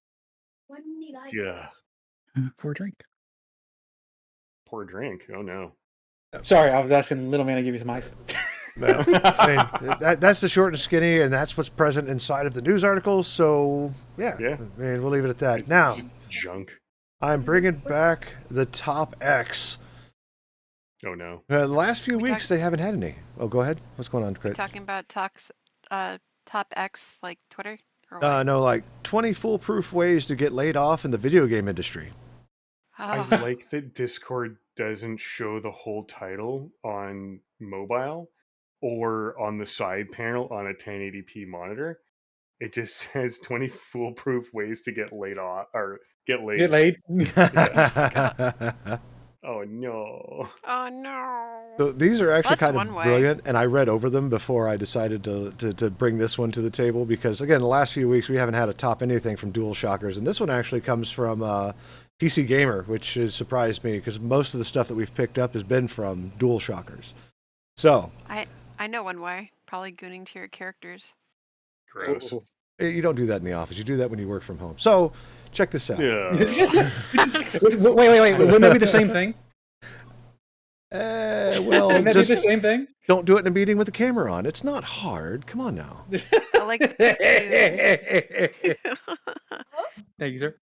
Yeah. Pour a drink. Pour a drink. Oh no. Sorry, I was asking Little Man to give you some ice. No. I mean, that's the short and skinny, and that's what's present inside of the news articles. So yeah. I mean, we'll leave it at that. Now, junk. I'm bringing back the top X. Oh no. The last few We weeks, they haven't had any. Oh, go ahead. What's going on, We're Crit? talking about top X like Twitter or what? No, like 20 foolproof ways to get laid off in the video game industry. I Oh, like that Discord doesn't show the whole title on mobile or on the side panel on a 1080p monitor. It just says 20 foolproof ways to get laid off or get laid. Get laid. Oh no. oh no. So these are actually That's kind one of way. brilliant, and I read over them before I decided to bring this one to the table because, again, the last few weeks we haven't had a top anything from DualShockers, and this one actually comes from PC Gamer, which has surprised me because most of the stuff that we've picked up has been from DualShockers. So I know one way. Probably gooning to your characters. Gross. you don't do that in the office. You do that when you work from home. So check this out. Yeah. Wait. Wouldn't that be the same thing? Well, Wouldn't that be just the same thing? don't do it in a meeting with the camera on. It's not hard. Come on now. I like to Thank you, sir.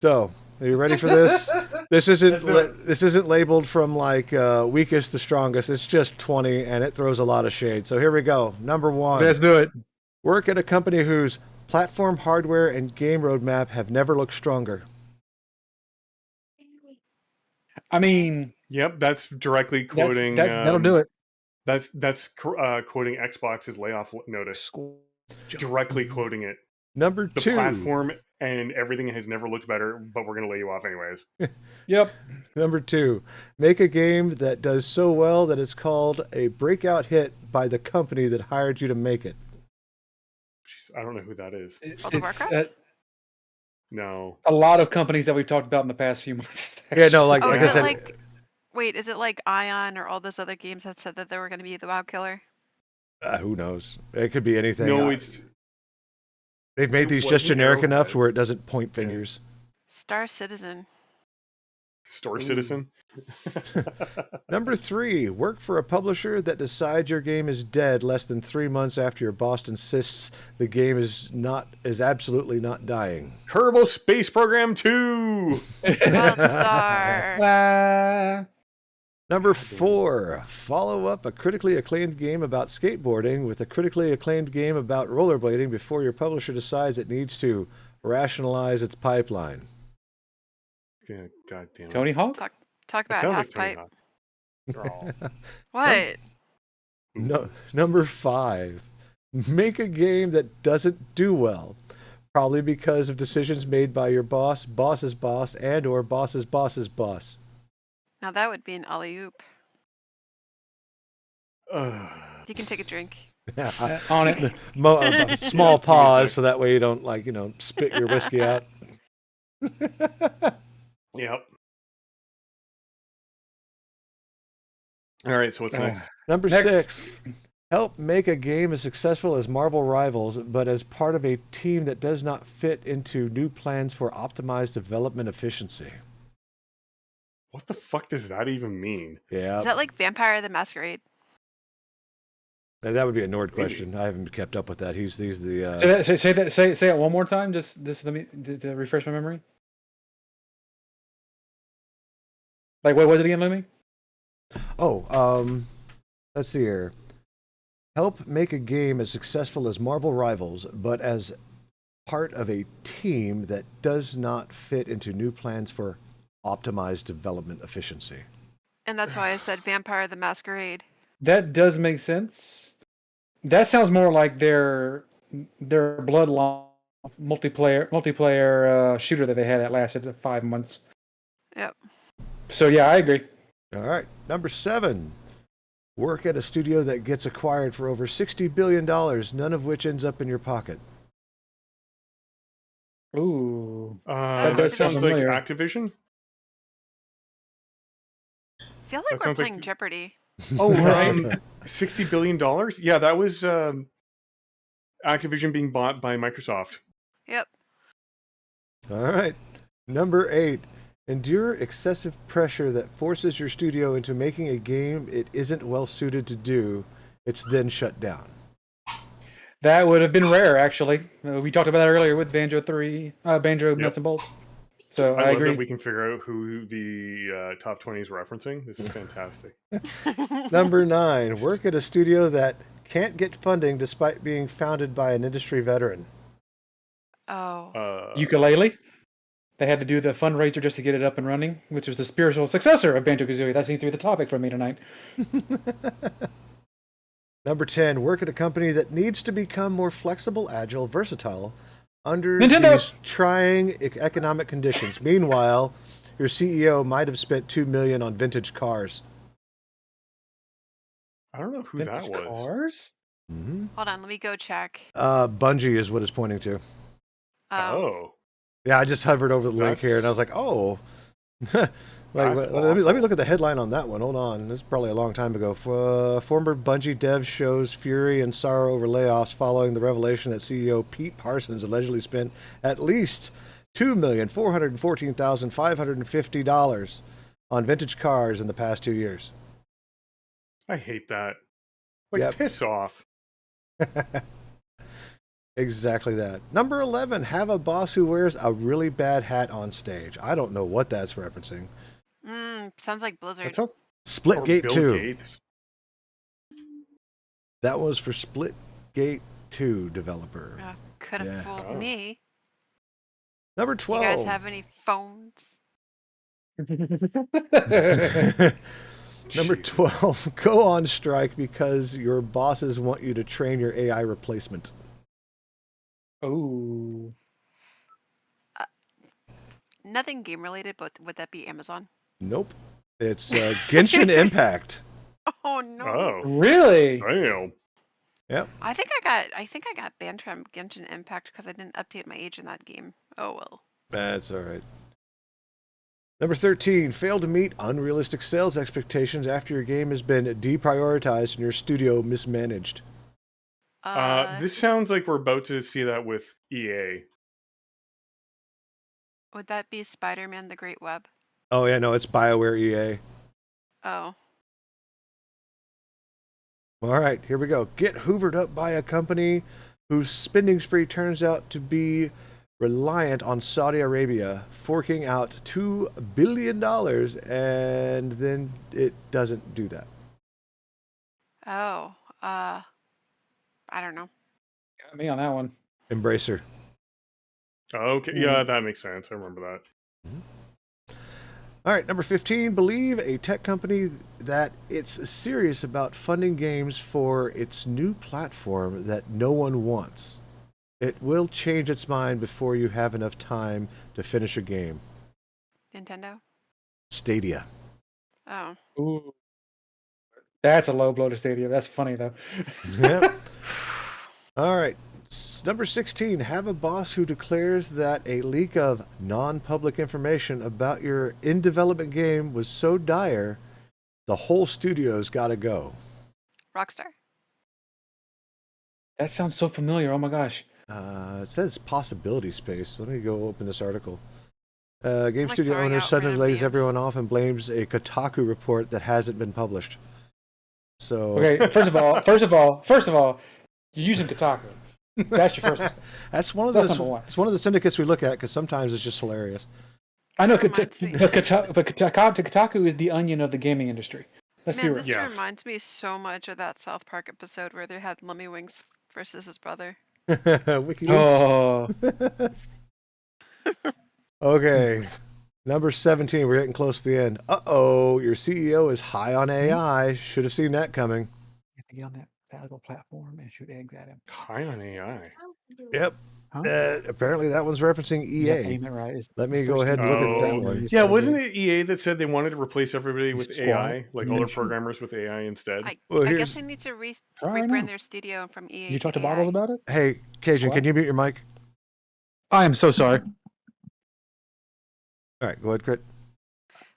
So, are you ready for this? This isn't Let's do this isn't labeled from like weakest to strongest. It's just 20, and it throws a lot of shade. So here we go. Number 1. Let's do it. Work at a company whose platform, hardware, and game roadmap have never looked stronger. I mean, Yep, that's directly quoting. that'll do it. That's quoting Xbox's layoff notice. Directly quoting it. Number The 2. platform and everything has never looked better, but we're going to lay you off anyways. Yep. Number 2. Make a game that does so well that it's called a breakout hit by the company that hired you to make it. Jeez, I don't know who that is. World of Warcraft? No. A lot of companies that we've talked about in the past few months. Yeah, no, like Oh, like is I it said, wait, is it like Ion or all those other games that said that they were going to be the WoW killer? who knows? It could be anything. No, it's They've made these It just wasn't generic enough Arrowhead. to where it doesn't point fingers. Star Citizen. Store Citizen. Number 3, work for a publisher that decides your game is dead less than 3 months after your boss insists the game is absolutely not dying. Kerbal Space Program 2. WildStar. Number 4, follow up a critically acclaimed game about skateboarding with a critically acclaimed game about rollerblading before your publisher decides it needs to rationalize its pipeline. Yeah, God damn it. Tony Hawk? Talk It about sounds half like Tony pipe. Hawk. Oh. What? No, number 5, make a game that doesn't do well, probably because of decisions made by your boss, boss's boss, and or boss's boss's boss. Now that would be an alley-oop. Ugh. You can take a drink. On it. Small pause so that way you don't spit your whiskey out. Yep. All right, so what's next? Number Next. 6, help make a game as successful as Marvel Rivals, but as part of a team that does not fit into new plans for optimized development efficiency. What the fuck does that even mean? Yeah, Is that like Vampire the Masquerade? that would be a Nord question. I haven't kept up with that. He's the Say it one more time. Just let me to refresh my memory. Like, what was it again, Lumi? let's see here. Help make a game as successful as Marvel Rivals, but as part of a team that does not fit into new plans for optimized development efficiency. And that's why I said Vampire the Masquerade. That does make sense. That sounds more like their Bloodline multiplayer shooter that they had that lasted 5 months. Yep. So yeah, I agree. All right. Number 7. Work at a studio that gets acquired for over $60 billion, none of which ends up in your pocket. Ooh. That does sound sounds like familiar. Activision. I feel That like we're sounds like- playing Jeopardy. Oh, right. $60 billion? Yeah, that was Activision being bought by Microsoft. Yep. All right. Number 8. Endure excessive pressure that forces your studio into making a game it isn't well suited to do. It's then shut down. That would have been rare, actually. We talked about that earlier with Banjo Nuts and Bolts. So I love agree. that we can figure out who the top 20 is referencing. This is fantastic. Number 9, work at a studio that can't get funding despite being founded by an industry veteran. Oh. Ukulele. They had to do the fundraiser just to get it up and running, which was the spiritual successor of Banjo-Kazooie. That seems to be the topic for me tonight. Number 10, work at a company that needs to become more flexible, agile, versatile under Nintendo! these trying economic conditions. Meanwhile, your CEO might have spent $2 million on vintage cars. I don't know who Vintage that was. Cars? Mm-hmm. Hold on, let me go check. Bungie is what it's pointing to. Oh. Yeah, I just hovered over the link here, and I was like, oh. Let me look at the headline on that one. Hold on. This is probably a long time ago. Former Bungie dev shows fury and sorrow over layoffs following the revelation that CEO Pete Parsons allegedly spent at least $2,414,550 on vintage cars in the past 2 years. I hate that. Like, Yep. piss off. Exactly that. Number 11, have a boss who wears a really bad hat on stage. I don't know what that's referencing. Sounds like Blizzard. That's all. Splitgate Bill 2. Gates. That was for Splitgate 2 developer. Could have Yeah. fooled Oh. me. Number 12. You guys have any phones? Number Jeez. 12, go on strike because your bosses want you to train your AI replacement. Oh. Nothing game related, but would that be Amazon? Nope. It's Genshin Impact. Oh no. Oh. Really? Damn. Yep. I think I got banned from Genshin Impact because I didn't update my age in that game. Oh well. That's all right. Number 13, fail to meet unrealistic sales expectations after your game has been deprioritized and your studio mismanaged. This sounds like we're about to see that with EA. Would that be Spider-Man: The Great Web? Oh, yeah, no, it's BioWare EA. Oh. All right, here we go. Get hoovered up by a company whose spending spree turns out to be reliant on Saudi Arabia forking out $2 billion, and then it doesn't do that. Oh. I don't know. Got me on that one. Embracer. Okay, yeah, that makes sense. I remember that. All right, number 15, believe a tech company that it's serious about funding games for its new platform that no one wants. It will change its mind before you have enough time to finish a game. Nintendo? Stadia. Oh. Ooh. That's a low blow to Stadia. That's funny, though. Yep. All right. Number 16, have a boss who declares that a leak of non-public information about your in-development game was so dire, the whole studio's got to go. Rockstar? That sounds so familiar. Oh my gosh. It says possibility space. Let me go open this article. Game like studio throwing owner out suddenly random lays names. everyone off and blames a Kotaku report that hasn't been published. So Okay, first of all, you're using Kotaku. That's your first mistake. that's one of That's the number one. it's one of the syndicates we look at because sometimes it's just hilarious. I know That reminds me. Kotaku is the onion of the gaming industry. Let's be Man, real. this Yeah. reminds me so much of that South Park episode where they had Lummy Wings versus his brother. WikiLeaks. Oh, Okay. Number 17, we're getting close to the end. Uh-oh, your CEO is high on AI. Should have seen that coming. you have to get on that little platform and shoot eggs at him. High on AI. Yep. Huh? Apparently that one's referencing You gotta EA. aim it right. It's Let the me go first ahead and thing look you at do that when one. you Yeah, start wasn't doing it EA that said they wanted to replace everybody with squat, AI, like all their shoot. programmers with AI instead? Well, I here's- guess they need to Try right now. rebrand their studio from EA You to talked to AI. Bottles about it? Hey, Cajun, Squat? can you mute your mic? I am so sorry. All right, go ahead, Crit.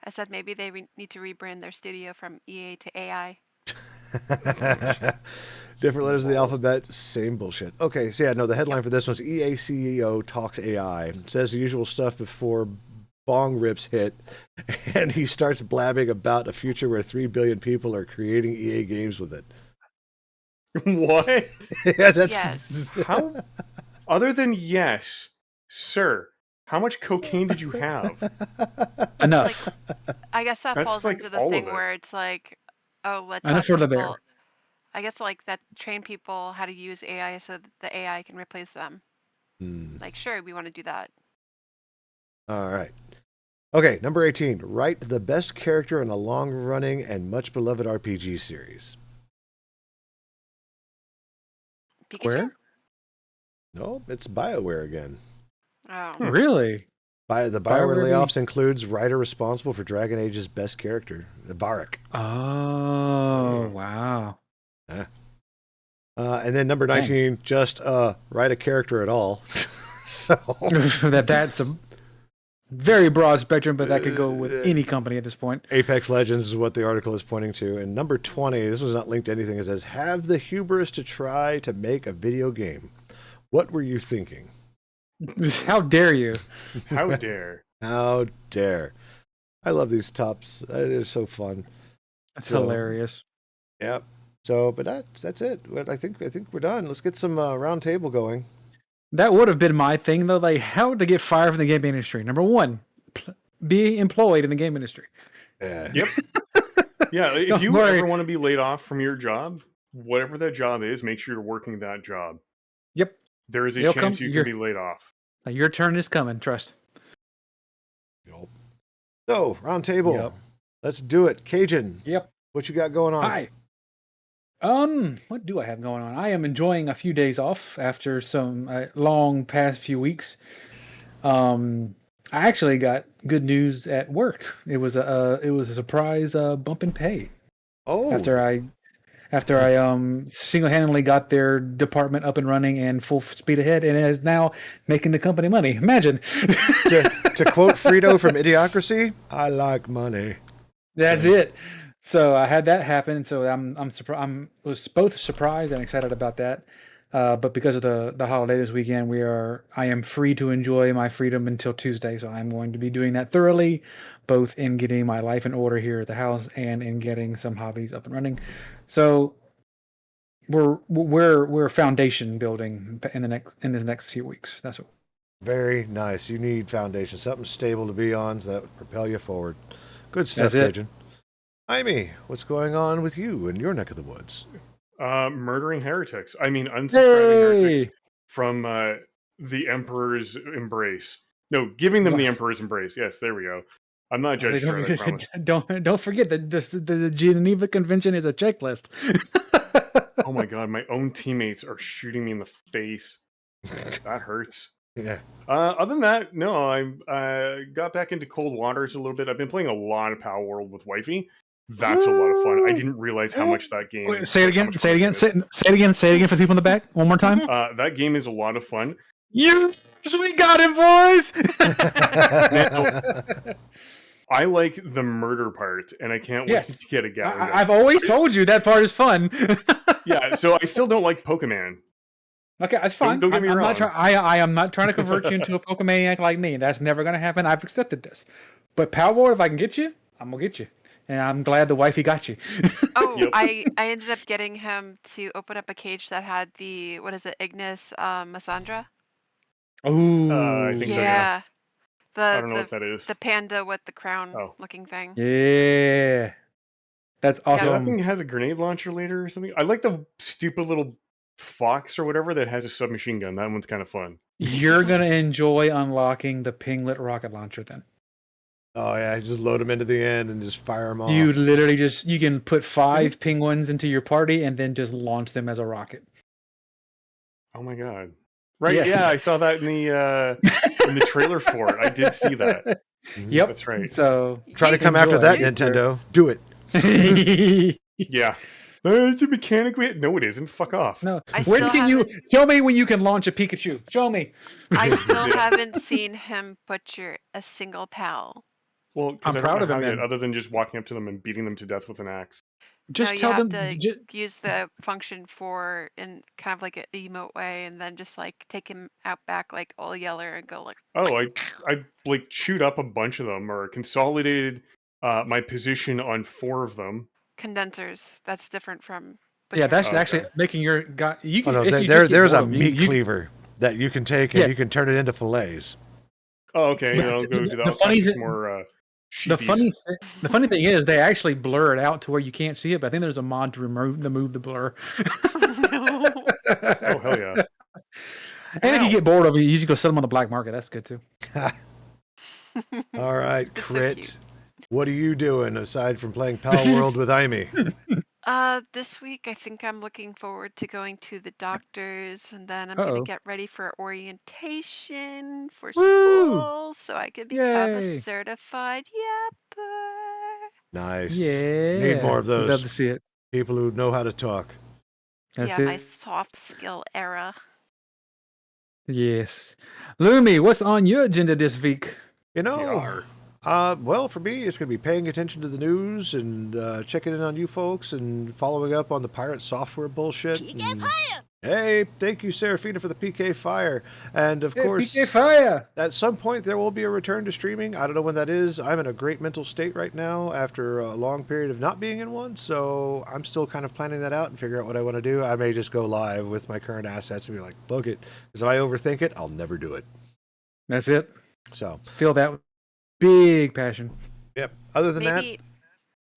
I said maybe they need to rebrand their studio from EA to AI. Different letters of the alphabet, same bullshit. Okay, so yeah, no, the headline for this one's EA CEO talks AI. It says the usual stuff before bong rips hit, and he starts blabbing about a future where 3 billion people are creating EA games with it. What? Yeah, that's Yes. How? Other than yes, sir. How much cocaine did you have? Enough. I guess that That's, falls like, into the all of thing it. where it's like, oh, let's Enough have for the people. bear. I guess like that train people how to use AI so that the AI can replace them. Like, sure, we want to do that. All right. Okay, number 18. Write the best character in a long-running and much-beloved RPG series. Pikachu? Square? No, it's BioWare again. Oh. Really? The BioWare BioWare Layoffs includes writer responsible for Dragon Age's best character, the Barak. Oh, wow. And then number 19, just write a character at all. So that's a very broad spectrum, but that could go with any company at this point. Apex Legends is what the article is pointing to. And number 20, this was not linked to anything. It says, have the hubris to try to make a video game. What were you thinking? How dare you? How dare? How dare? I love these tops. They're so fun. That's So- hilarious. Yep. So, but that's it. I think we're done. Let's get some round table going. That would have been my thing, though. Like, how to get fired from the game industry. Number one, be employed in the game industry. Yeah. Yep. Yeah, if Don't you worry. ever want to be laid off from your job, whatever that job is, make sure you're working that job. Yep. There is a It'll chance come- you you're- can be laid off. Like, your turn is coming. Trust. So, round table. Yep. Let's do it. Cajun, Yep. what you got going on? Hi. What do I have going on? I am enjoying a few days off after some long past few weeks. I actually got good news at work. It was a surprise bump in pay Oh, after I single-handedly got their department up and running and full speed ahead, and it is now making the company money. Imagine. to quote Frito from Idiocracy, I like money. That's it. So I had that happen. So I was both surprised and excited about that. But because of the holiday this weekend, I am free to enjoy my freedom until Tuesday. So I'm going to be doing that thoroughly, both in getting my life in order here at the house and in getting some hobbies up and running. So we're foundation building in the next few weeks. That's what. Very nice. You need foundation, something stable to be on, so that would propel you forward. Good stuff, That's it. Cajun. Amy, what's going on with you in your neck of the woods? Murdering heretics. I mean, unsubscribing heretics Hey! from the Emperor's embrace. No, giving them the Emperor's embrace. Yes, there we go. I'm not judged, I promise. Don't forget that the Geneva Convention is a checklist. Oh my god, my own teammates are shooting me in the face. That hurts. Yeah. Other than that, no, I got back into Cold Waters a little bit. I've been playing a lot of Power World with Wifey. That's a lot of fun. I didn't realize how much that game. Wait, say it again. how much Say it fun again. is. Say it again. Say it again for the people in the back. One more time. That game is a lot of fun. Yes, we got it, boys. I like the murder part, and I can't wait Yes. to get a Galleon. I've always told you that part is fun. Yeah, so I still don't like Pokemon. Okay, that's fine. Don't get me I'm wrong. not I am not trying to convert you into a Pokemaniac like me. That's never going to happen. I've accepted this. But Power World, if I can get you, I'm going to get you. And I'm glad the wifey got you. Oh, Yep. I ended up getting him to open up a cage that had the, what is it, Ignis Massandra? Ooh. I think so, yeah. I don't know The what that is. the panda with the crown Oh. looking thing. Yeah. That's So that awesome. thing has a grenade launcher later or something. I like the stupid little fox or whatever that has a submachine gun. That one's kind of fun. You're going to enjoy unlocking the Pinglet rocket launcher then. Oh, yeah. Just load them into the end and just fire them off. You literally you can put 5 penguins into your party and then just launch them as a rocket. Oh my god! Right? Yes. Yeah, I saw that in the trailer for it. I did see that. Yep. That's right. So Try to come after Enjoy. that, Yeah, Nintendo. Do it. Yeah. It's a mechanic. No, it isn't. Fuck off. No. I When still can you haven't- show me when you can launch a Pikachu? Show me. I still Yeah. haven't seen him butcher a single pal. Well, because I'm I proud don't of know him, how yet, man. other than just walking up to them and beating them to death with an axe. Just No, tell you have them. to use the function for in kind of like an emote way, and then just like take him out back like all yeller and go like. Oh, I like chewed up a bunch of them or consolidated my position on 4 of them. Condensers. That's different from. Yeah, that's Okay. actually making your guy. You Oh, can. no, if you just there's get a bored of it, meat you- cleaver that you can take and Yeah. you can turn it into fillets. Oh, okay. Yeah. I'll go do that. The I'll funny catch thing- more The sheepies. funny thing is they actually blur it out to where you can't see it, but I think there's a mod to remove the blur. No. Oh, hell yeah. And if you Ow. get bored of it, you just go sell them on the black market. That's good too. All right, It's so Crit. cute. What are you doing aside from playing Pal World with Amy? This week I think I'm looking forward to going to the doctor's, and then I'm Uh-oh. gonna get ready for orientation for Woo! school, so I could become Yay! a certified yapper. Nice. Yeah. Need more of We'd love those to see it. people who know how to talk. That's Yeah, my it. soft skill era. Yes. Lumi, what's on your agenda this week? You know, Yar. well, for me, it's going to be paying attention to the news and checking in on you folks and following up on the pirate software bullshit. and- Hey, thank you, Serafina, for the PK Fire. And of course, PK Fire. at some point there will be a return to streaming. I don't know when that is. I'm in a great mental state right now after a long period of not being in one, so I'm still kind of planning that out and figuring out what I want to do. I may just go live with my current assets and be like, book it. Because if I overthink it, I'll never do it. That's it. So, Feel that big passion. yep. Other than that,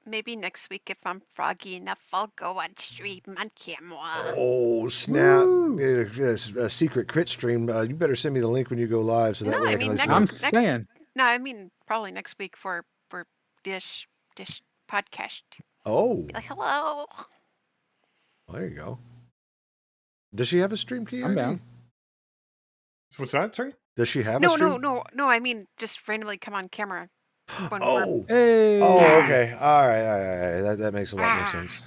Maybe next week if I'm froggy enough, I'll go on stream on camera. oh snap! Woo. A secret crit stream. You better send me the link when you go live, so that No, way I I can mean, listen. I'm next- saying. No, I mean probably next week for this podcast. Oh, Be like, hello. there you go. Does she have a stream key? I'm ID? down. What's that? Sorry? Does she have a No, stream? no. I mean, just randomly come on camera. When we're- Oh, Hey. oh, okay. All right. That makes a lot more sense.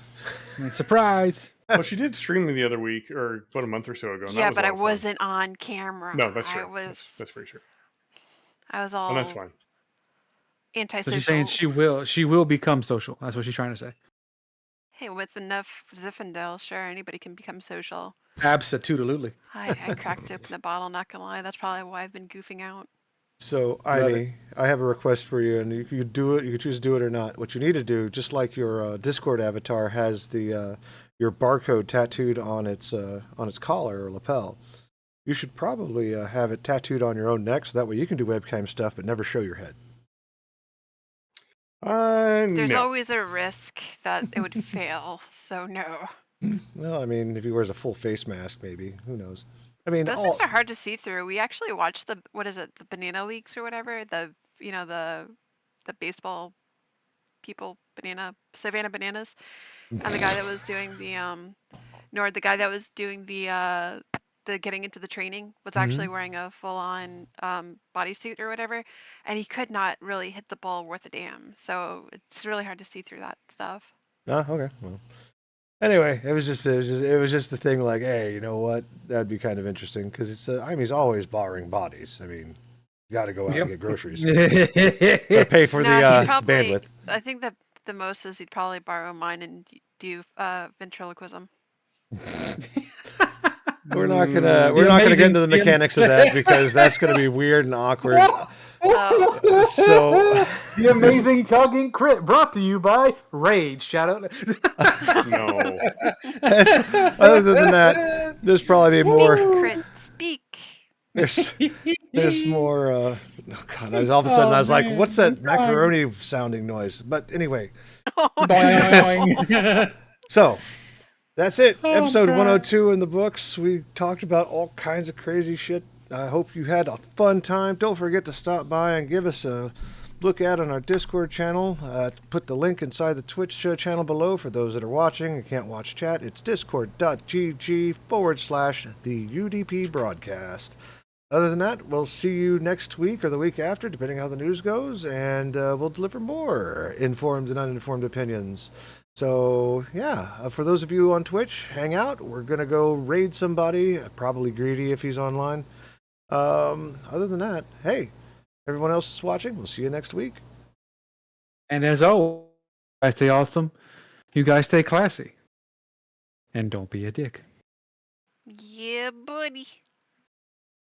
Surprise. Well, she did stream me the other week, or about a month or so ago. and that yeah, was a but lot I of fun. wasn't on camera. No, that's I true. was. That's very true. I was all And that's fine. So antisocial. she's saying she will become social. That's what she's trying to say. Hey, with enough Zinfandel, sure, anybody can become social. Absolutely. I cracked open a bottle, not gonna lie. That's probably why I've been goofing out. So, Love Ivy, I have a request for you, and you could do it. You could choose to do it or not. What you need to do, just like your Discord avatar has the your barcode tattooed on its collar or lapel, you should probably have it tattooed on your own neck, so that way you can do webcam stuff but never show your head. There's No. always a risk that it would fail, so no. Well, I mean, if he wears a full face mask, maybe. Who knows? I mean, Those things are hard to see through. We actually watched the the banana leaks or whatever, the baseball people Savannah Bananas, and the guy that was doing the guy that was doing the getting into the training was actually wearing a full-on bodysuit or whatever, and he could not really hit the ball worth a damn. So it's really hard to see through that stuff. Oh, okay. Well, anyway, it was just the thing. Like, hey, you know what? That'd be kind of interesting because it's. I mean, he's always borrowing bodies. I mean, you got to go out and get groceries. Gotta pay for No, the he'd probably, bandwidth. I think that the most is he'd probably borrow mine and do ventriloquism. We're not gonna get into the mechanics of that because that's gonna be weird and awkward. So The amazing Talking Crit brought to you by Rage. Shout out. No. other than that, there's probably more. Crit, speak. There's more. Oh God! All of a sudden, I was like, "What's that macaroni sounding noise?" But anyway, so that's it. Episode 102 in the books. We talked about all kinds of crazy shit. I hope you had a fun time. Don't forget to stop by and give us a look at on our Discord channel. Put the link inside the Twitch channel below for those that are watching and can't watch chat. It's discord.gg/the UDP broadcast. Other than that, we'll see you next week or the week after, depending how the news goes, and we'll deliver more informed and uninformed opinions. So, yeah, for those of you on Twitch, hang out. We're going to go raid somebody, probably Greedy if he's online. Other than that, hey, everyone else is watching. We'll see you next week. And as always, I stay awesome. You guys stay classy. And don't be a dick. Yeah, buddy.